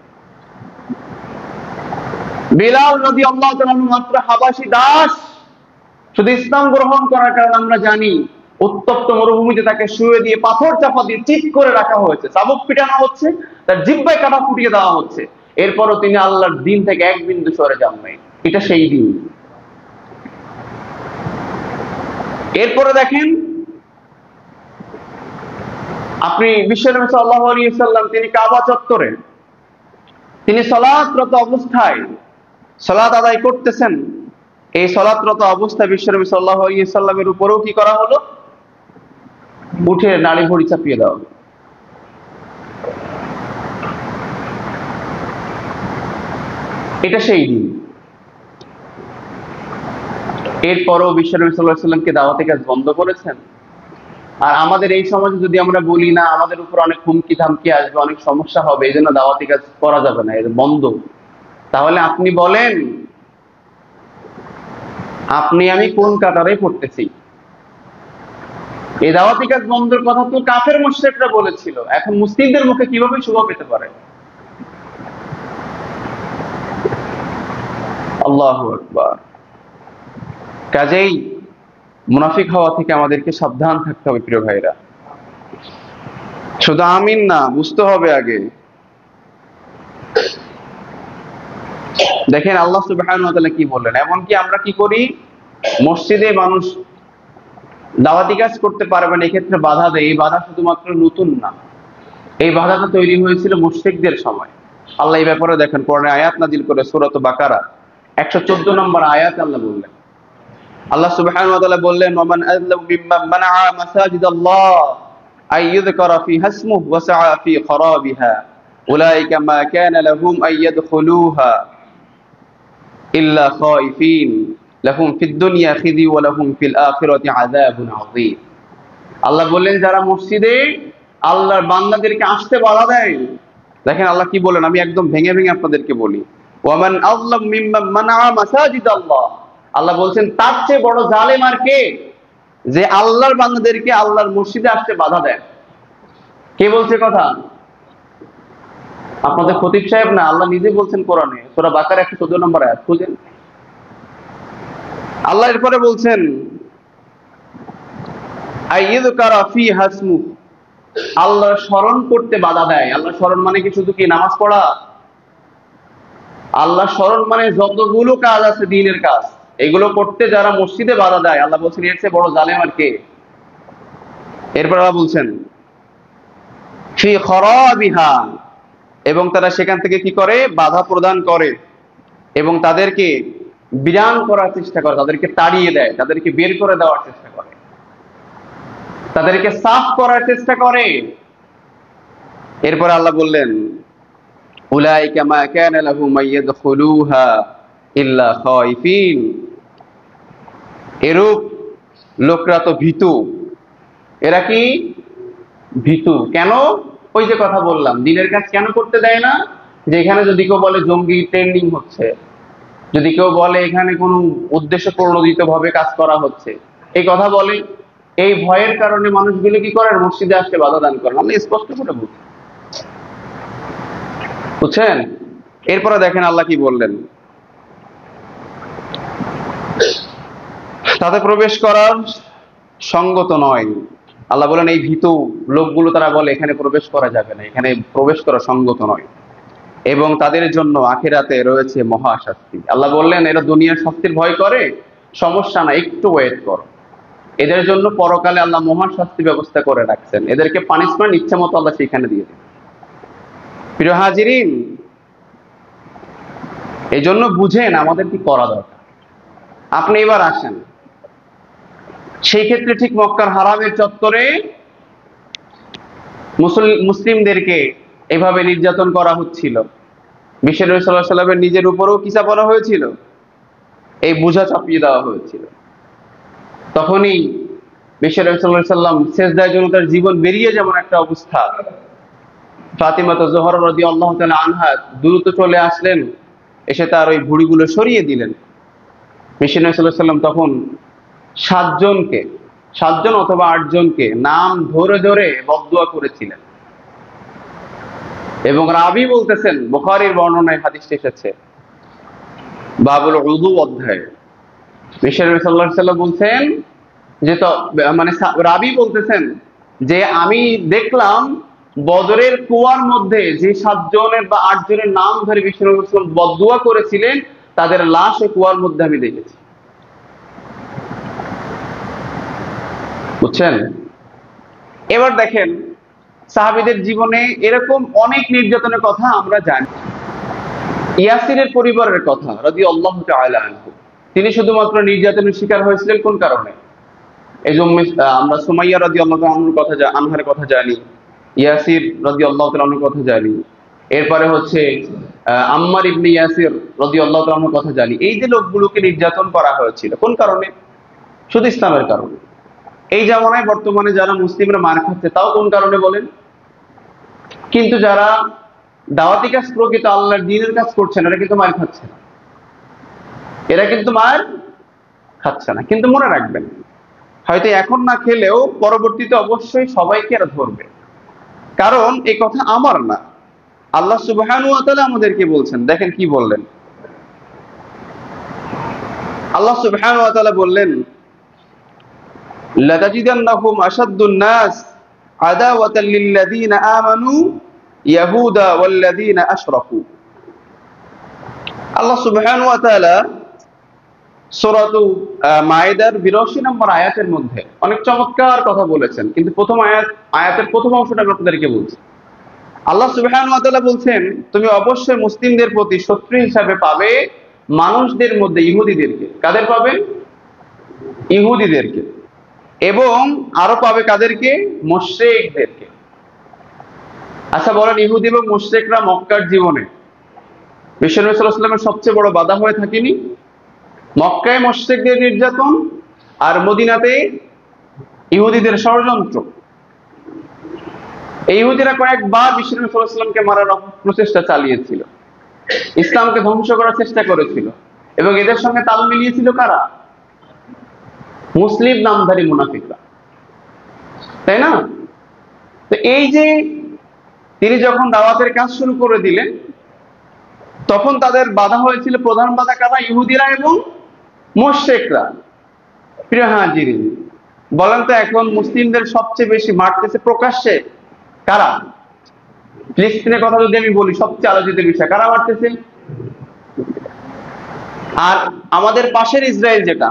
বিলাল রাদিয়াল্লাহু তাআলা আনহু মাত্র হাবাসী দাস, শুধু ইসলাম গ্রহণ করার কারণে আমরা জানি উত্তপ্ত মরুভূমিতে তাকে শুয়ে দিয়ে পাথর চাপা দিয়ে ঠিক করে রাখা হয়েছে, চাবুক পিটানো হচ্ছে, তার জিহ্বায় কাটা ফুটিয়ে দেওয়া হচ্ছে। এরপরও তিনি আল্লাহর দ্বীন থেকে এক বিন্দু সরে যান নাই। এটা সেই দিন। এরপরে দেখেন আপনি বিশ্বনবী সাল্লাল্লাহু আলাইহি ওয়াসাল্লাম তিনি কাবা চত্বরে তিনি সালাতরত অবস্থায় সালাত আদায় করতেছেন। এই সালাতরত অবস্থায় বিশ্বনবী সাল্লাল্লাহু আলাইহি ওয়াসাল্লামের উপরেও কি করা হলো? উঠে নাড়ি ভুঁড়ি চাপিয়ে দেওয়া। এটা সেই দিন। এরপরও বিশ্বনবী সাল্লাল্লাহু আলাইহি ওয়াসাল্লামকে দাওয়াতি কাজ বন্ধ করেছেন। আর আমাদের এই সমাজে যদি আমরা বলি না, আমাদের উপর অনেক হুমকি ধামকি আসবে, অনেক সমস্যা হবে, এই জন্য দাওয়াতি কাজ করা যাবে না, এটা বন্ধ। তাহলে আপনি বলেন আপনি আমি কোন কাতারে পড়তেছি? এই দাওয়াতি কাজ বন্ধের কথা তো কাফের মুশরিকরা বলেছিল, এখন মুসলিমদের মুখে কিভাবে শোভা পেতে পারে? আল্লাহু আকবার। কাজেই মুনাফিক হওয়া থেকে আমাদেরকে সাবধান থাকতে হবে প্রিয় ভাইরা। শুধু আমিন না, বুঝতে হবে আগে। দেখেন আল্লাহ সুবহানাহু ওয়া তাআলা কি বললেন। এমনকি আমরা কি করি, মসজিদে মানুষ দাওয়াতি কাজ করতে পারবে না, এক্ষেত্রে বাধা দেয়। এই বাধা শুধুমাত্র নতুন না, এই বাধাটা তৈরি হয়েছিল মুশরিকদের সময়। আল্লাহ এই ব্যাপারে দেখেন কোরআনে আয়াত নাজিল করে সূরা বাকারা 114 নম্বর আয়াতে আল্লাহ বললেন, আল্লাহ সুবহানাহু ওয়া তাআলা বললেন, ওয়ামান আযলামু মিম্মান মানাআ মাসাজিদাল্লাহ আই ইযকারা ফিহা ইসমুহু ওয়া সাআ ফি খরাবিহা উলাইকা মা কানা লাহুম আই ইয়াদখুলুহা ইল্লা খাইফিন লাহুম ফিদ দুনিয়া খিজি ওয়া লাহুম ফিল আখিরাতি আযাবুন আযীম। আল্লাহ বললেন যারা মসজিদে আল্লাহর বান্দাদেরকে আসতে বাধা দেয়, দেখেন আল্লাহ কি বলেন, আমি একদম ভেঙে ভেঙে আপনাদেরকে বলি। ওয়ামান আযলাম মিম্মান মানাআ মাসাজিদাল্লাহ, আল্লাহ বলছেন তার চেয়ে বড় জালেম আর কে, যে আল্লাহর বান্দাদেরকে আল্লাহর মসজিদে আসতে বাধা দেয়। কে বলছে কথা? আপনাদের খতিব সাহেব না, আল্লাহ নিজে বলছেন কোরআনে সূরা বাকারা 114 নম্বর আয়াত খুঁজেন। আল্লাহ এরপরে বলছেন আইয়ুযকারা ফিহা ইসমু, আল্লাহর স্মরণ করতে বাধা দেয়। আল্লাহর স্মরণ মানে কি শুধু কি নামাজ পড়া? আল্লাহ স্মরণ মানে যতগুলো কাজ আছে দ্বীনের কাজ, এগুলো করতে যারা মসজিদে বাধা দেয়, আল্লাহ বলছেন এর চেয়ে বড় জালেম আর কে? এরপর আল্লাহ বলছেন ফি খরাবিহা, এবং তারা সেখান থেকে কি করে, বাধা প্রদান করে এবং তাদেরকে বিরান করার চেষ্টা করে, তাদেরকে তাড়িয়ে দেয়, তাদেরকে বের করে দেওয়ার চেষ্টা করে, তাদেরকে সাফ করার চেষ্টা করে। এরপর আল্লাহ বললেন উলাইকা মা কানা লাহুম আইয়াদখুলুহা ইল্লা খাইফিন, এরূপ লোকরা তো ভীতু। এরা কি ভীতু? কেন? ওই যে কথা বললাম, দ্বীনের কাজ কেন করতে দেয় না? যে এখানে যদি কেউ বলে জঙ্গি ট্রেন্ডিং হচ্ছে, যদি কেউ বলে এখানে কোনো উদ্দেশ্য প্রণোদিত ভাবে কাজ করা হচ্ছে, এই কথা বলে, এই ভয়ের কারণে মানুষগুলো কি করে, মসজিদে আসতে বাধা দান করে। আমি স্পষ্ট করে বলছি, বুঝছেন? এরপরে দেখেন আল্লাহ কি বললেন, তাতে প্রবেশ করার সঙ্গত নয়। আল্লাহ বলেন এই ভীতু লোকগুলো তারা বলে এখানে প্রবেশ করা যাবে না, এখানে প্রবেশ করা সঙ্গত নয়, এবং তাদের জন্য আখিরাতে রয়েছে মহাশাস্তি। আল্লাহ বললেন এরা দুনিয়ার শাস্তির ভয় করে, সমস্যা না, একটু ওয়েট করো, এদের জন্য পরকালে আল্লাহ মহাশাস্তি ব্যবস্থা করে রাখছেন, এদেরকে পানিশমেন্ট ইচ্ছা মতো আল্লাহ সেখানে দিয়ে দেন। প্রিয় হাজিরিন, এই জন্য বুঝেন আমাদের কি করা দরকার। আপনি এবার আসেন, সেই ক্ষেত্রে ঠিক মক্কার হারামের চত্বরে মুসলিমদেরকে এভাবে নির্যাতন করা হচ্ছিল, বিশ্বনবী সাল্লাল্লাহু আলাইহি ওয়াসাল্লামের নিজের উপরেও কি চাপানো হয়েছিল? এই বোঝা চাপিয়ে দেওয়া হয়েছিল। তখনই বিশ্বনবী সাল্লাল্লাহু আলাইহি ওয়াসাল্লাম সেজদায় জন্য তার জীবন বেরিয়ে যেমন একটা অবস্থা, ফাতিমা যোহরা রাদিয়াল্লাহু তাআলা আনহা দ্রুত চলে আসলেন, এসে তার ওই ভুঁড়িগুলো সরিয়ে দিলেন। বিশ্বনবী সাল্লাল্লাহু আলাইহি ওয়াসাল্লাম তখন 7 অথবা 8 জনকে নাম ধরে ধরে বদদুয়া করেছিলেন। এবং রাবি বলতেছেন, বুখারীর বর্ণনায় হাদিসটি এসেছে বাবুল উযু অধ্যায়ে, বিশ্বনবী সাল্লাল্লাহু আলাইহি ওয়াসাল্লাম বলছেন যে মানে রাবি বলতেছেন যে আমি দেখলাম বদরের কুয়ার মধ্যে যে 7 জনের বা 8 জনের নাম ধরে বিশ্বনবী সাল্লাল্লাহু আলাইহি ওয়াসাল্লাম বদদুয়া করেছিলেন, তাদের লাশ এই কুয়ার মধ্যে আমি দেখেছি। বুঝছেন? এবার দেখেন সাহাবীদের জীবনে এরকম অনেক নির্যাতনের কথা আমরা জানি। ইয়াসিরের পরিবারের কথা রাদিয়াল্লাহু তাআলা আনহু, তিনি শুধুমাত্র নির্যাতনের শিকার হয়েছিলেন কোন কারণে? এই যে আমরা সুমাইয়া রাদিয়াল্লাহু আনহার কথা জানি, ইয়াসির রাদিয়াল্লাহু তাআলা আনহুর কথা জানি, এরপরে হচ্ছে আম্মার ইবনে ইয়াসির রাদিয়াল্লাহু তাআলা আনহুর কথা জানি। এই যে লোকগুলোকে নির্যাতন করা হয়েছিল কোন কারণে? শুধু ইসলামের কারণে। এই জামানায় বর্তমানে যারা মুসলিমরা মার খাচ্ছে তাও কোন কারণে বলেন? কিন্তু যারা দাওয়াতি কাজ, প্রকৃত আল্লাহর দ্বীনের কাজ করছেন, এরা কিন্তু মার খাচ্ছে না, এরা কিন্তু মার খাচ্ছে না। কিন্তু মনে রাখবেন, হয়তো এখন না খেলেও পরবর্তীতে অবশ্যই সবাইকে এরা ধরবে। কারণ এই কথা আমার না, আল্লাহ সুবহানাহু ওয়া তাআলা আমাদেরকে বলছেন। দেখেন কি বললেন আল্লাহ সুবহানাহু ওয়া তাআলা, বললেন লাতাজিদান্নাহুম আশাদ্দুন নাস আদাওয়াতাল লিল্লাযীনা আমানু ইয়াহুদা ওয়াল্লাযীনা আশরাকু। আল্লাহ সুবহানাহু ওয়া তাআলা সূরা মাইদার 82 নম্বর আয়াতের মধ্যে অনেক চমৎকার কথা বলেছেন, কিন্তু প্রথম আয়াতের প্রথম অংশটা আমি আপনাদেরকে বলছি। আল্লাহ সুবহানাহু ওয়া তাআলা বলছেন, তুমি অবশ্যই মুসলিমদের প্রতি শত্রু হিসাবে পাবে মানুষদের মধ্যে ইহুদিদেরকে। কাদের পাবে? ইহুদিদেরকে। এবং আরো পাবে কাদেরকে? মুশরিকদেরকে। আচ্ছা বলেন, ইহুদি এবং মুশরিকরা মক্কার জীবনে বিশ্বনবী সাল্লাল্লাহু আলাইহি ওয়াসাল্লামের সবচেয়ে বড় বাধা হয়ে থাকেনি? মক্কায় মুশরিকদের নির্যাতন আর মদিনাতে ইহুদিদের ষড়যন্ত্র। এই ইহুদিরা কয়েকবার বিশ্বনবী সাল্লাল্লাহু আলাইহি ওয়াসাল্লামকে মারার প্রচেষ্টা চালিয়েছিল, ইসলামকে ধ্বংস করার চেষ্টা করেছিল। এবং এদের সঙ্গে তাল মিলিয়েছিল কারা? মুসলিম নামধারী মুনাফিকরা, তাই না? তো এই যে তিনি যখন দাওয়াতের কাজ শুরু করে দিলেন, তখন তাদের বাধা হয়েছিল, প্রধান বাধা কারা? ইহুদিরা এবং মুশরিকরা। প্রিয় হাজিরিন, বলেন তো এখন মুসলিমদের সবচেয়ে বেশি মারতেছে প্রকাশ্যে কারা? ফিলিস্তিনের কথা যদি আমি বলি, সবচেয়ে আলোচিত বিষয়, কারা মারতেছে? আর আমাদের পাশের ইসরায়েল যেটা,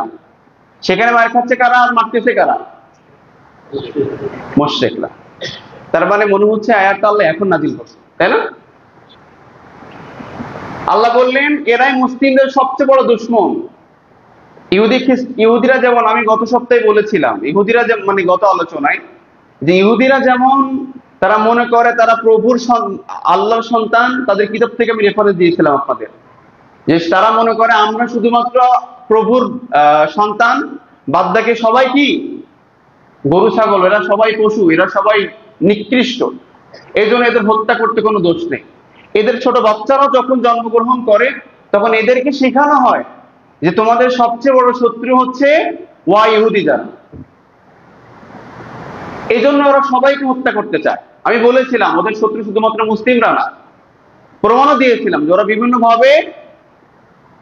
সেখানে মার খাচ্ছে কারা আর মারতেছে কারা? মুশরিকরা। তার মানে মনে হচ্ছে আয়াতটা আল্লাহ এখন নাজিল করছে, তাই না? আল্লাহ বললেন এরাই মুসলিমদের সবচেয়ে বড় দুশমন। ইহুদিরা যেমন, আমি গত সপ্তাহে বলেছিলাম, ইহুদিরা মানে গত আলোচনায়, যে ইহুদিরা যেমন তারা মনে করে তারা প্রভুর আল্লাহর সন্তান, তাদের কিতাব থেকে আমি রেফারেন্স দিয়েছিলাম আপনাদের, যে তারা মনে করে আমরা শুধুমাত্র প্রভুর সন্তান, বাদবাকি সবাই কি গরু ছাগল, এরা সবাই পশু, এরা সবাই নিকৃষ্ট, এই জন্য এদের হত্যা করতে কোনো দোষ নেই। এদের ছোট বাচ্চারা যখন জন্মগ্রহণ করে তখন এদেরকে শেখানো হয় যে তোমাদের সবচেয়ে বড় শত্রু হচ্ছে ইহুদি যারা, এই জন্য ওরা সবাইকে হত্যা করতে চায়। আমি বলেছিলাম ওদের শত্রু শুধুমাত্র মুসলিমরা না, প্রমাণও দিয়েছিলাম যে ওরা বিভিন্ন ভাবে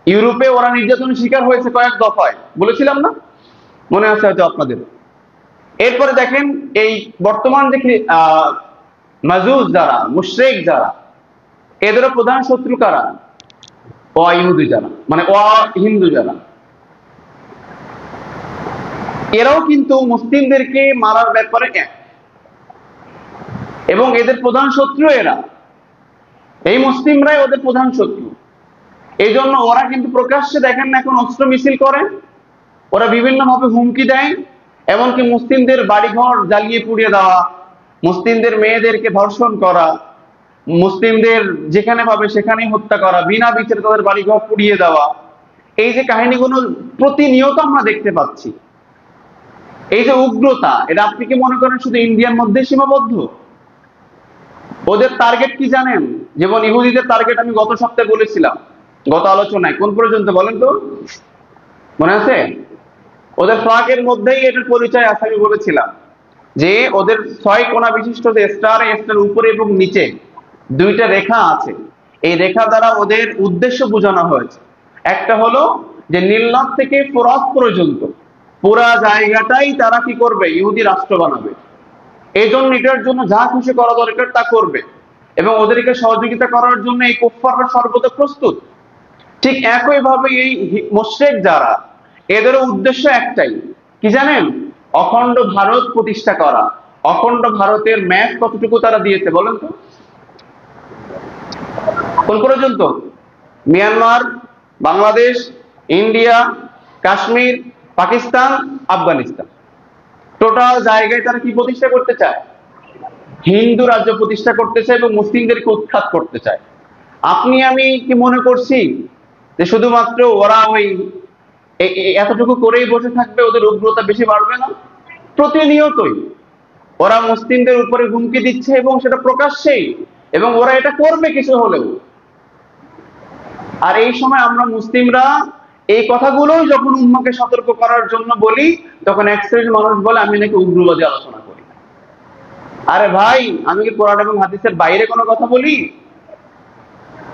ইউরোপে ওরা নির্যাতনের শিকার হয়েছে কয়েক দফায়, বলেছিলাম না? মনে আছে হয়তো আপনাদের। এরপরে দেখেন এই বর্তমান যে মাজুস যারা, মুশরিক যারা, এদেরও প্রধান শত্রু কারা? ইহুদি যারা, মানে হিন্দু যারা। এরাও কিন্তু মুসলিমদেরকে মারার ব্যাপারে এক, এবং এদের প্রধান শত্রু এরা, এই মুসলিমরাই ওদের প্রধান শত্রু। এই জন্য ওরা কিন্তু প্রকাশ্যে দেখেন না এখন অস্ত্র মিছিল করে, ওরা বিভিন্ন ভাবে হুমকি দেয়, এমনকি মুসলিমদের বাড়িঘর জ্বালিয়ে পুড়িয়ে দেওয়া, মুসলিমদের মেয়েদেরকে ধর্ষণ করা, মুসলিমদের যেখানে পাবে সেখানেই হত্যা করা, বিনা বিচারে তাদের বাড়িঘর পুড়িয়ে দেওয়া, এই যে কাহিনীগুলো প্রতিনিয়ত আমরা দেখতে পাচ্ছি, এই যে উগ্রতা, এটা আপনি কি মনে করেন শুধু ইন্ডিয়ার মধ্যে সীমাবদ্ধ? ওদের টার্গেট কি জানেন? যেমন ইহুদিদের টার্গেট আমি গত সপ্তাহে বলেছিলাম, গত আলোচনায় কোন পর্যন্ত বলেন তো, মনে আছে? ওদের ফ্ল্যাগের মধ্যেই এটার পরিচয় আছে, আমি বলেছিলাম যে ওদের 6 কোণা বিশিষ্ট যে স্টার, স্টার উপরে এবং নিচে 2টা রেখা আছে, এই রেখা দ্বারা ওদের উদ্দেশ্য বোঝানো হয়েছে। একটা হলো যে নীলনদ থেকে ফোরাত পর্যন্ত পুরা জায়গাটাই তারা কি করবে, ইহুদি রাষ্ট্র বানাবে। এই জন্য এটার জন্য যা খুশি করা দরকার তা করবে, এবং ওদেরকে সহযোগিতা করার জন্য এই কুফফাররা সর্বদা প্রস্তুত। ঠিক একইভাবে এই মুশরিক যারা, এদেরও উদ্দেশ্য একটাই, কি জানেন? অখণ্ড ভারত প্রতিষ্ঠা করা। অখণ্ড ভারতের ম্যাপ কতটুকু তারা দিয়েছে বলেন তো? কোন পর্যন্ত? Myanmar, Bangladesh, India, Kashmir, Pakistan, Afghanistan, total জায়গায় তারা কি প্রতিষ্ঠা করতে চায়? হিন্দু রাজ্য প্রতিষ্ঠা করতে চায় এবং মুসলিমদেরকে উৎখাত করতে চায়। আপনি আমি কি মনে করছি যে শুধুমাত্র ওরা ওই এতটুকু করেই বসে থাকবে, ওদের উগ্রতা বেশি বাড়বে না? প্রতিনিয়তই ওরা মুসলিমদের উপরে হুমকি দিচ্ছে, এবং সেটা প্রকাশ্যেই, এবং ওরা এটা করবে কিছু হলেও। আর এই সময় আমরা মুসলিমরা এই কথাগুলোই যখন উম্মাকে সতর্ক করার জন্য বলি, তখন এক শ্রেণীর মানুষ বলে আমি নাকি উগ্রবাদী আলোচনা করি। আরে ভাই, আমি কি কোরআন এবং হাদিসের বাইরে কোনো কথা বলি?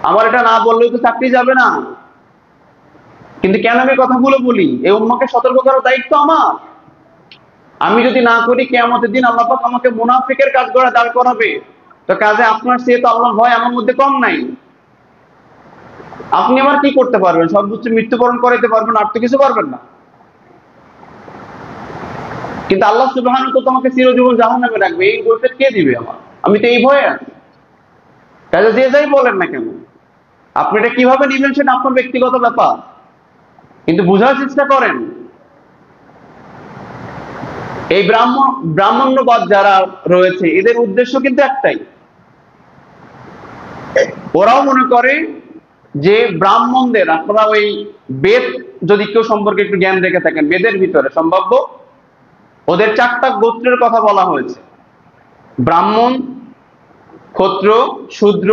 আমার এটা না বললেও তো চাকরি যাবে না। কিন্তু কেন আমি কথাগুলো বলি? এই উম্মাকে সতর্ক করার দায়িত্ব আমার। আমি যদি না করি, কিয়ামতের দিন আল্লাহ পাক আমাকে মুনাফিকের কাজ করে দাঁড় করাবে। তো কাজে আপনার চেয়ে তো আল্লাহর ভয় আমার মধ্যে কম নাই। আপনি আবার কি করতে পারবেন? সর্বোচ্চ মৃত্যুবরণ করাইতে পারবেন, আর তো কিছু পারবেন না। কিন্তু আল্লাহ সুবহানাহু ওয়া তাআলা তোমাকে চিরজীবন জাহান্নামে রাখবে, এই কৈফিয়ত কে দিবে আমার? আমি তো এই ভয়ে আছি। কাজে যে যাই বলেন না কেন, আপনি এটা কিভাবে নিবেন সেটা আপনার ব্যক্তিগত ব্যাপার, কিন্তু বোঝার চেষ্টা করেন। এই ব্রাহ্মণ্যবাদ যারা রয়েছে, এদের উদ্দেশ্য কিন্তু একটাই। ওরাও মনে করে যে ব্রাহ্মণদের, আপনারা ওই বেদ যদি কেউ সম্পর্কে একটু জ্ঞান রেখে থাকেন, বেদের ভিতরে সম্ভাব্য ওদের 4টা গোত্রের কথা বলা হয়েছে: ব্রাহ্মণ, ক্ষত্র, শূদ্র,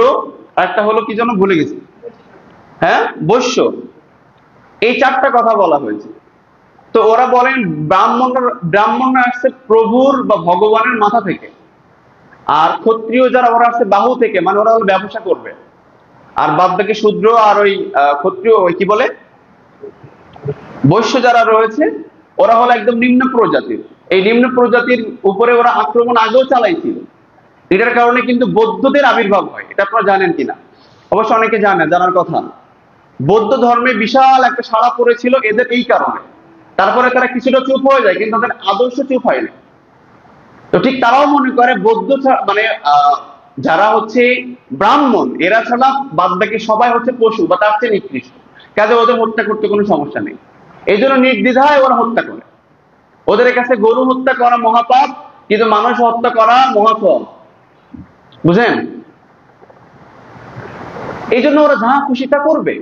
আর একটা হলো কি যেন ভুলে গেছি, হ্যাঁ, বৈশ্য। এই 4টা কথা বলা হয়েছে। তো ওরা বলেন ব্রাহ্মণরা আসছে প্রভুর বা ভগবানের মাথা থেকে, আর ক্ষত্রিয় যারা, ওরা আসছে বাহু থেকে, মানে ওরা হলো ব্যবসা করবে। আর বাদ বাকি শূদ্র আর ওই ক্ষত্রিয়, ওই কি বলে, বৈশ্য যারা রয়েছে, ওরা হলো একদম নিম্ন প্রজাতির। এই নিম্ন প্রজাতির উপরে ওরা আক্রমণ আগেও চালাইছিল। এটার কারণে কিন্তু বৌদ্ধদের আবির্ভাব হয়, এটা আপনারা জানেন কিনা? অবশ্য অনেকে জানেন, জানার কথা। বৌদ্ধ ধর্মে বিশাল একটা সাড়া পড়েছিল এদের এই কারণে। তারপরে তারা কিছুটা চুপ হয়ে যায়, কিন্তু তাদের আদর্শ চুপ হয়নি। তো ঠিক তারাও মনে করে বৌদ্ধ মানে যারা হচ্ছে ব্রাহ্মণ, এরা ছাড়া বাদ বাকি সবাই হচ্ছে পশু বা তার চেয়ে নিকৃষ্ট, কাজে ওদের হত্যা করতে কোনো সমস্যা নেই। এই জন্য নির্দ্বিধায় ওরা হত্যা করে। ওদের কাছে গরু হত্যা করা মহাপাপ, কিন্তু মানুষ হত্যা করা মহাপাপ, বুঝেন? এই জন্য ওরা যা খুশি তা করবে।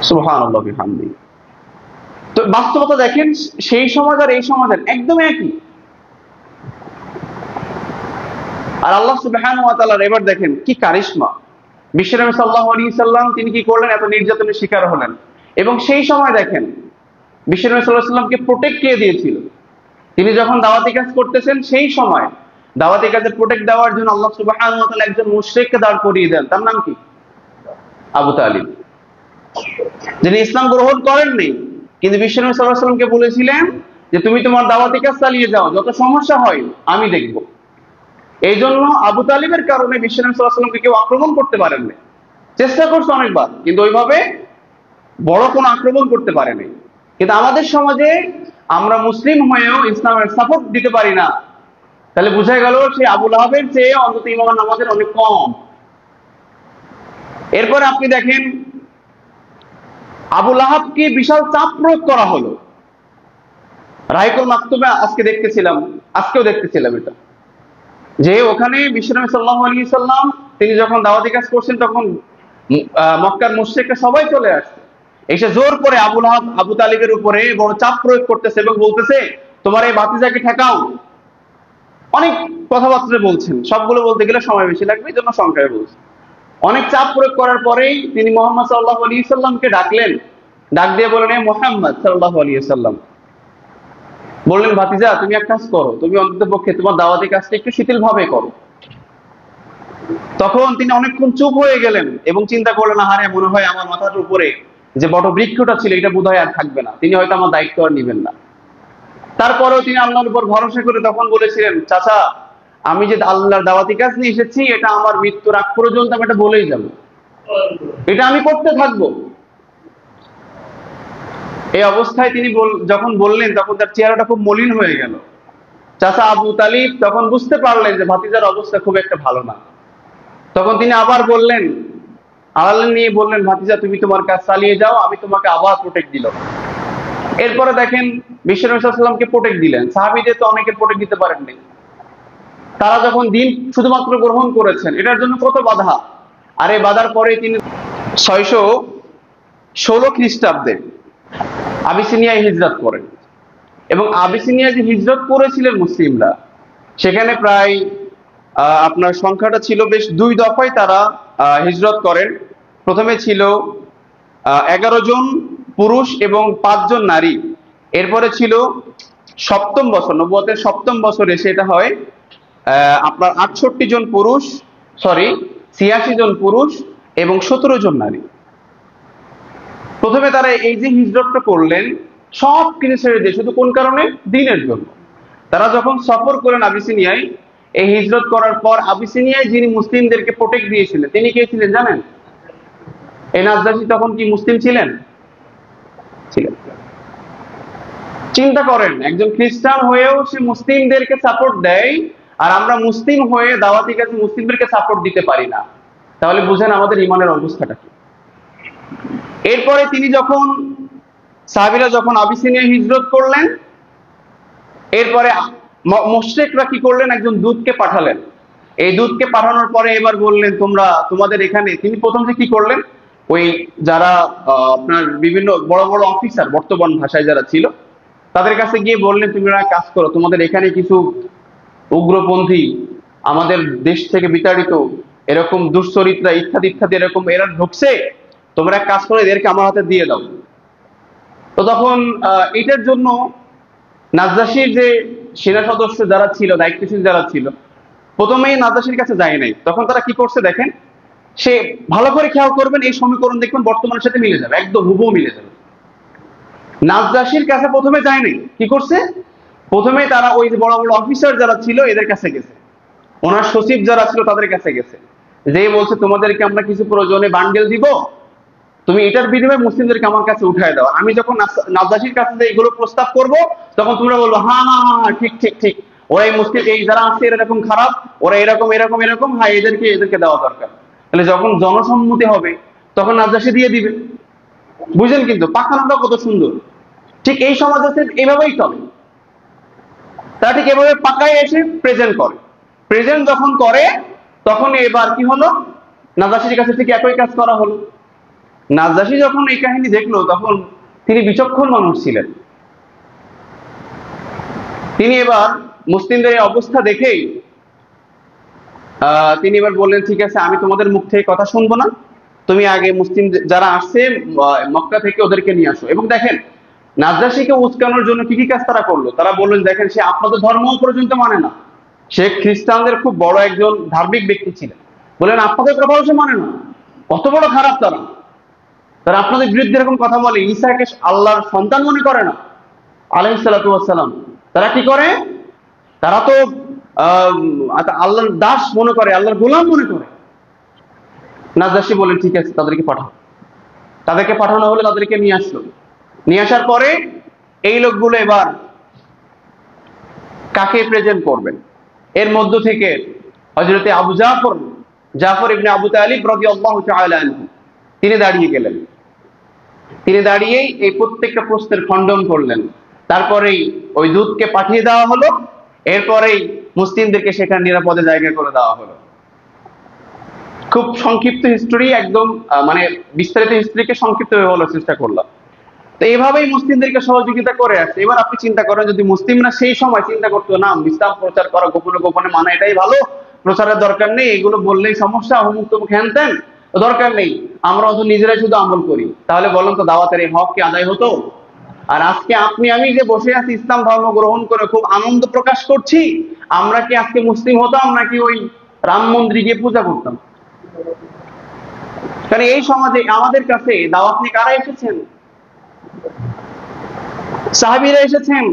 সুবহানাল্লাহ বিহামদিহি। তো বাস্তবতা দেখেন, সেই সমাজ আর এই সমাজের একদম একই। আর আল্লাহ সুবহানাহু ওয়া তাআলার এবার দেখেন কি কারিশমা। বিশ্বনবী সাল্লাল্লাহু আলাইহি সাল্লাম তিনি কি করলেন? এত নির্যাতনের শিকার হলেন, এবং সেই সময় দেখেন বিশ্বনবী সাল্লাল্লাহু আলাইহি সাল্লামকে প্রোটেক্ট কে দিয়েছিল? তিনি যখন দাওয়াতি কাজ করতেছেন, সেই সময় দাওয়াতি কাজে প্রোটেক্ট দেওয়ার জন্য আল্লাহ সুবহানাহু ওয়া তাআলা একজন মুশরিককে দাঁড় করিয়ে দেন। তার নাম কি? আবু তালিব, যিনি ইসলাম গ্রহণ করেননি, কিন্তু বিশ্বনবী সাল্লাল্লাহু আলাইহি সাল্লামকে বলেছিলেন যে তুমি তোমার দাওয়াতি কাজ চালিয়ে যাও, যত সমস্যা হয় আমি দেখব। এই জন্য আবু তালিবের কারণে বিশ্বনবী সাল্লাল্লাহু আলাইহি সাল্লামকে কেউ আক্রমণ করতে পারেননি। চেষ্টা করছে অনেকবার, কিন্তু ওইভাবে বড় কোনো আক্রমণ করতে পারেনি। কিন্তু আমাদের সমাজে আমরা মুসলিম হয়েও ইসলামের সাপোর্ট দিতে পারি না, তাহলে বোঝা গেল সেই আবু লাহাবের চেয়ে অন্তত ইমান আমাদের অনেক কম। এরপরে আপনি দেখেন, আবু লাহাবকে বিশাল চাপ প্রয়োগ করা হলো। রাহিকুল মাকতুমে আজকেও দেখতেছিলাম এটা, যে ওখানে বিশ্বনবী সাল্লাল্লাহু আলাইহি সাল্লাম তিনি যখন দাওয়াতি কাজ করছেন তখন মক্কার মুশরিকরা সবাই চলে আসছে, এসে জোর করে আবু লাহাব আবু তালিবের উপরে বড় চাপ প্রয়োগ করতেছে এবং বলতেছে তোমার এই ভাতিজাকে ঠেকাও। অনেক কথাবার্তা বলছেন, সবগুলো বলতে গেলে সময় বেশি লাগবে, এই জন্য সংক্ষেপে বলছি। অনেক চাপ প্রয়োগ করার পরেই তিনি মুহাম্মদ সাল্লাল্লাহু আলাইহি সাল্লামকে ডাকলেন, ডাক দিয়ে বললেন, এ মুহাম্মদ সাল্লাল্লাহু আলাইহি সাল্লাম, বললেন ভাতিজা তুমি এক কাজ করো, তুমি অন্ততপক্ষে তোমার দাওয়াতি কাজটা একটু শিথিল ভাবে করো। তখন তিনি অনেকক্ষণ চুপ হয়ে গেলেন এবং চিন্তা করলেন, আহারে মনে হয় আমার মাথার উপরে যে বড় বৃক্ষটা ছিল এটা বোধহয় আর থাকবে না, তিনি হয়তো আমার দায়িত্ব আর নিবেন না। তারপরেও তিনি আল্লাহর উপর ভরসা করে তখন বলেছিলেন, চাচা আমি যে আল্লাহর দাওয়াতি কাজ নিয়ে এসেছি এটা আমার মৃত্যুর আগ পর্যন্ত আমি এটা বলেই যাব, এটা আমি করতে থাকবো। এই অবস্থায় তিনি যখন বললেন তখন তার চেহারাটা খুব মলিন হয়ে গেল। চাচা আবু তালিব তখন বুঝতে পারলেন যে ভাতিজার অবস্থা খুব একটা ভালো না। তখন তিনি আবার বললেন, আড়ালে নিয়ে বললেন, ভাতিজা তুমি তোমার কাজ চালিয়ে যাও, আমি তোমাকে আবার প্রোটেক্ট দিলাম। এরপরে দেখেন বিশ্বনবী সাল্লাল্লাহু আলাইহি ওয়াসাল্লামকে প্রোটেক্ট দিলেন, সাহাবীদের তো অনেকের প্রোটেক্ট দিতে পারেননি। তারা যখন দিন শুধুমাত্র গ্রহণ করেছেন, এটার জন্য কত বাধা, আর এই বাধার পরে তিনি 616 খ্রিস্টাব্দে আবিসিনিয়ায় হিজরত করেন। এবং আবিসিনিয়ায় যে হিজরত করেছিলেন মুসলিমরা, সেখানে প্রায় আপনার সংখ্যাটা ছিল বেশ 2 দফায় তারা হিজরত করেন। প্রথমে ছিল 11 জন পুরুষ এবং 5 জন নারী। এরপরে ছিল সপ্তম বছর, নবুয়তের সপ্তম বছরে সেটা হয় আপনার 86 জন পুরুষ, 86 জন পুরুষ এবং 17 জন নারী। প্রথমে তারা এই যে হিজরতটা করলেন সব কিছু ছেড়ে দিয়ে, শুধু কোন কারণে? দ্বীনের জন্য। তারা যখন সফর করেন আবিসিনিয়ায়, এই হিজরত করার পর আবিসিনিয়ায় যিনি মুসলিমদেরকে প্রোটেক্ট দিয়েছিলেন তিনি কে ছিলেন জানেন? এই নাজ্জাশী তখন কি মুসলিম ছিলেন? চিন্তা করেন, একজন খ্রিস্টান হয়েও সে মুসলিমদেরকে সাপোর্ট দেয়, আর আমরা মুসলিম হয়ে দাওয়াতি কাজে মুসলিমদেরকে সাপোর্ট দিতে পারি না। তাহলে বুঝেন আমাদের ঈমানের অবস্থাটা কি। এরপরে তিনি যখন সাহাবীরা যখন আবিসিনিয়ায় হিজরত করলেন, এরপরে মুশরিকরা কি করলেন? একজন দূতকে পাঠালেন। এই দূতকে পাঠানোর পরে এবার বললেন, তোমাদের এখানে, তিনি প্রথম যে কি করলেন, ওই যারা আপনার বিভিন্ন বড় বড় অফিসার বর্তমান ভাষায় যারা ছিল তাদের কাছে গিয়ে বললেন, তুমি কাজ করো, তোমাদের এখানে কিছু উগ্রপন্থী আমাদের দেশ থেকে বিতাড়িত এরকম দুশ্চরিত্রা ইত্যাদি ইত্যাদি এরকম এরা ঢুকছে, তোমরা এক কাজ করে এদেরকে আমার হাতে দিয়ে দাও। তো তখন এটার জন্য নাজ্জাশীর যে সেনা সদস্য যারা ছিল, দায়িত্বশীল যারা ছিল, প্রথমেই নাজ্জাশীর কাছে যায় নাই। তখন তারা কি করছে দেখেন, সে ভালো করে খেয়াল করবেন, এই সমীকরণ দেখবেন বর্তমানের সাথে মিলে যাবে, একদম হুবহু মিলে যাবে। নাজ্জাশীর কাছে প্রথমে যায় নাই, কি করছে? প্রথমে তারা ওই যে বড় বড় অফিসার যারা ছিল এদের কাছে গেছে, ওনার সচিব যারা ছিল তাদের কাছে গেছে, যেই বলছে তোমাদেরকে আমরা কিছু প্রয়োজনে বান্ডেল দিব, তুমি এটার বিনিময়ে মুসলিমদেরকে আমার কাছে উঠায় দাও। আমি যখন নাজ্জাশীর কাছে এগুলো প্রস্তাব করব তখন তোমরা বলবো হ্যাঁ হ্যাঁ হ্যাঁ ঠিক ঠিক ঠিক, ওরা এই মুসলিম এই যারা আছে এরা এরকম খারাপ, ওরা এরকম এরকম এরকম, হ্যাঁ এদেরকে দেওয়া দরকার। তাহলে যখন জনসম্মতি হবে তখন নাজ্জাশী দিয়ে দিবে। বুঝলেন? কিন্তু পাখানোটা কত সুন্দর। ঠিক এই সমাজ আছে এভাবেই চলে, তারা ঠিক এভাবে পাকায় এসে প্রেজেন্ট করে। প্রেজেন্ট যখন করে তখন এবার কি হলো, নাজ্জাশীর কাছে ঠিক একই কাজ করা হলো। নাজ্জাশী যখন এই কাহিনী দেখলো তখন তিনি বিচক্ষণ মানুষ ছিলেন, তিনি এবার মুসলিমদের এই অবস্থা দেখেই তিনি এবার বললেন, ঠিক আছে আমি তোমাদের মুখ থেকে কথা শুনবো না, তুমি আগে মুসলিম যারা আসছে মক্কা থেকে ওদেরকে নিয়ে আসো। এবং দেখেন নাজ্জাশীকে উস্কানোর জন্য কি কি কাজ তারা করলো। তারা বললেন, দেখেন সে আপনাদের ধর্ম পর্যন্ত মানে না, সে খ্রিস্টানদের খুব বড় একজন ধার্মিক ব্যক্তি ছিলেন, বললেন আপনাদের কথাও সে মানে না, কত বড় খারাপ তারা, তারা আপনাদের বিরুদ্ধে এরকম কথা বলে, ঈসাকে আল্লাহর সন্তান মনে করে না আলাইহিস সালাতু ওয়াস সালাম। তারা কি করে? তারা তো আল্লাহর দাস মনে করে, আল্লাহর গোলাম মনে করে। নাজ্জাশী বলেন, ঠিক আছে তাদেরকে পাঠাও। তাদেরকে পাঠানো হলো, তাদেরকে নিয়ে আসলো। নিয়ে আসার পরে এই লোকগুলো এবার কাকে প্রেজেন্ট করবেন? এর মধ্য থেকে হযরতে আবু জাফর ইবনে আবু তালিব রাদিয়াল্লাহু তাআলা আনহু তিনি দাঁড়িয়ে গেলেন। তিনি দাঁড়িয়েই এই প্রত্যেকটা প্রশ্নের খণ্ডন করলেন। তারপরেই ওই দূতকে পাঠিয়ে দেওয়া হলো, এরপরেই মুসলিমদেরকে সেখানে নিরাপদে জায়গা করে দেওয়া হলো। খুব সংক্ষিপ্ত হিস্টোরি, একদম মানে বিস্তারিত হিস্ট্রিকে সংক্ষিপ্ত বলার চেষ্টা করলাম। তো এইভাবেই মুসলিমদেরকে সহযোগিতা করে আসছে। এবার আপনি চিন্তা করেন, যদি মুসলিমরা সেই সময় চিন্তা করতো না ইসলাম প্রচার করা গোপনে গোপনে মানা এটাই ভালো, প্রচারের দরকার নেই, এগুলো বললেই সমস্যা, অমুক তমুক হ্যান ত্যান, দরকার নেই, আমরা অত নিজেরাই শুধু আমল করি, তাহলে বলেন তো দাওয়াতের এই হক কি আদায় হতো? আর আজকে আপনি আমি যে বসে আছি ইসলাম ধর্ম গ্রহণ করে খুব আনন্দ প্রকাশ করছি, আমরা কি আজকে মুসলিম হতাম নাকি ওই রাম মন্দিরে গিয়ে পূজা করতাম? কারণ এই সমাজে আমাদের কাছে দাওয়াত নিয়ে কারা এসেছেন? সাহাবীরা এসেছেন,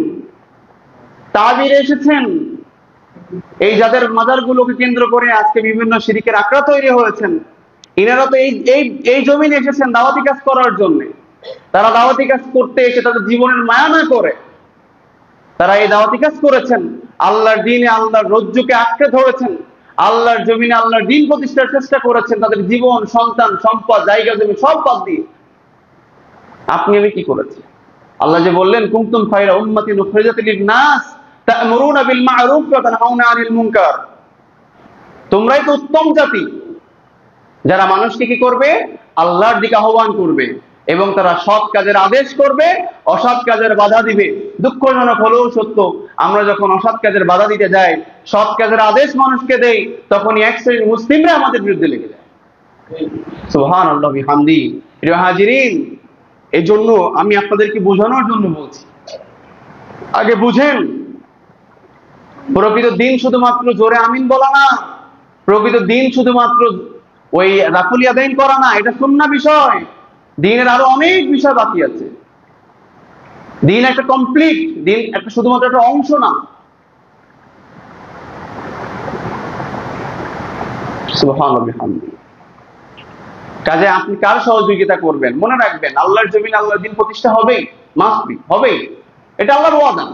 তাবিঈরা এসেছেন। এই যাদের মাজারগুলোকে কেন্দ্র করে আজকে বিভিন্ন শিরকের আখড়া তৈরি হয়েছেন, ইনারা তো এই জমিনে এসেছেন দাওয়াতি কাজ করার জন্য। তারা দাওয়াতি কাজ করতে এসে তাদের জীবনের মায়া না করে তারা এই দাওয়াতি কাজ করেছেন, আল্লাহর দ্বীনে আল্লাহর রজ্জুকে আঁকড়ে ধরেছেন, আল্লাহর জমিনে আল্লাহর দ্বীন প্রতিষ্ঠার চেষ্টা করেছেন, তাদের জীবন, সন্তান, সম্পদ, জায়গা জমি সব বাদ দিয়ে। আপনি আমি কি করেছি? আল্লাহ যে বললেন কুনতুম খায়রা উম্মাতিন উখরিজাত লিন-নাস তা'মুরুনা বিল মা'রুফ ওয়া তানহাউনা আনিল মুনকার। তোমরাই তো উত্তম জাতি, যারা মানুষকে কি করবে? আল্লাহর দিকে আহ্বান করবে এবং তারা সৎ কাজের আদেশ করবে, অসৎ কাজের বাধা দিবে। দুঃখজনক হলেও সত্য, আমরা যখন অসৎ কাজের বাধা দিতে যাই, সৎ কাজের আদেশ মানুষকে দেই, তখনই এক শ্রেণীর মুসলিমরা আমাদের বিরুদ্ধে লেগে যায়। সুবহানাল্লাহ বিহামদি। প্রিয় হাজিরিন, এই জন্য আমি আপনাদেরকে বোঝানোর জন্য বলছি, আগে বুঝেন প্রকৃত দিন শুধুমাত্র জোরে আমিন বলা না, প্রকৃত দিন শুধুমাত্র ওই রাফুল ইয়াদাইন করা না, এটা সুন্নাহ বিষয়। দিনের আরো অনেক বিষয় বাকি আছে। দিন একটা কমপ্লিট, দিন একটা শুধুমাত্র একটা অংশ না। সুবহানাল্লাহ বিহামদি। কাজে আপনি কার সহযোগিতা করবেন? মনে রাখবেন আল্লাহর জমিনে আল্লাহর দ্বীন প্রতিষ্ঠা হবেই, মাস্ট বি, হবেই, এটা আল্লাহর ওয়াদা।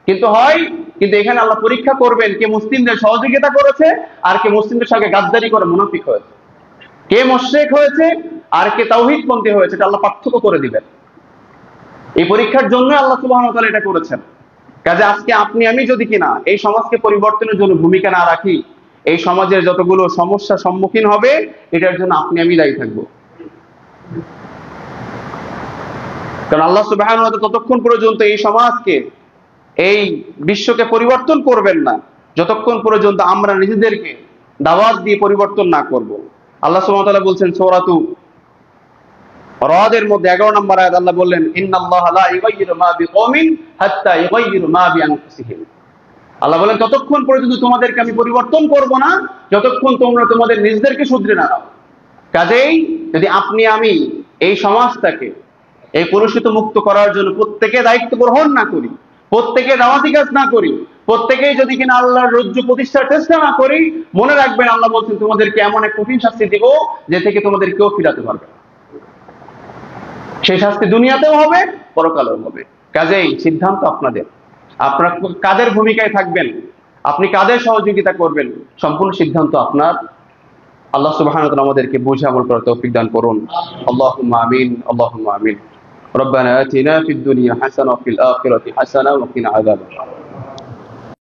কিন্তু হয়, কিন্তু এখানে আল্লাহ পরীক্ষা করবেন কে মুসলিমদের সহযোগিতা করেছে আর কে মুসলিমদের সঙ্গে গাদ্দারি করে মুনাফিক হয়েছে, কে মুশরিক হয়েছে আর কে তাওহীদপন্থী হয়েছে, এটা আল্লাহ পার্থক্য করে দিবেন। এই পরীক্ষার জন্য আল্লাহ সুবহানাহু ওয়া তাআলা এটা করেছেন। কাজে আজকে আপনি আমি যদি কিনা এই সমাজকে পরিবর্তনের জন্য ভূমিকা না রাখি, এই সমাজের যতগুলো সমস্যার সম্মুখীন হবে, এটার জন্য আপনি আমি দায়ী থাকবো। কারণ আল্লাহ সুবহানাহু ওয়া তাআলা ততক্ষণ পর্যন্ত এই সমাজকে, এই বিশ্বকে পরিবর্তন করবেন না যতক্ষণ পর্যন্ত আমরা নিজেদেরকে দাওয়াত দিয়ে পরিবর্তন না করব। আল্লাহ সুবহানাহু ওয়া তাআলা বলছেন সূরাতু রাদের মধ্যে 11 নম্বর আয়াত, আল্লাহ বললেন ইন্নাল্লাহা লা ইউগাইয়িরু মা বিকওমিন হাত্তা ইউগাইয়িরু মা বিআনফুসিহিম। আল্লাহ বলেন ততক্ষণ পর্যন্ত তোমাদেরকে আমি পরিবর্তন করব না যতক্ষণ তোমরা তোমাদের নিজেদেরকে শুধরে না নাও। কাজেই যদি আপনি আমি এই সমাজটাকে এই কলুষিত মুক্ত করার জন্য প্রত্যেকে দায়িত্ব গ্রহণ না করি, প্রত্যেকে দাওয়াতি কাজ না করি, প্রত্যেকেই যদি কিনা আল্লাহর রজ্জু প্রতিষ্ঠার চেষ্টা না করি, মনে রাখবেন আল্লাহ বলছেন তোমাদেরকে এমন এক কঠিন শাস্তি দিব যে থেকে তোমাদের কেউ ফিরাতে পারবে না। সেই শাস্তি দুনিয়াতেও হবে, পরকালেও হবে। কাজেই সিদ্ধান্ত আপনাদের, আপনারা কাদের ভূমিকায় থাকবেন, আপনি কাদের সহযোগিতা করবেন, সম্পূর্ণ সিদ্ধান্ত আপনার। আল্লাহ সুবহানাহু ওয়া তাআলা আমাদেরকে বুঝে আমল করার তৌফিক দান করুন। আল্লাহুম্মা আমিন, আল্লাহুম্মা আমিন। রব্বানা আতিনা ফিদ দুনিয়া হাসানাহ ওয়া ফিল আখিরাতি হাসানাহ ওয়া কিনা আযাবান নার।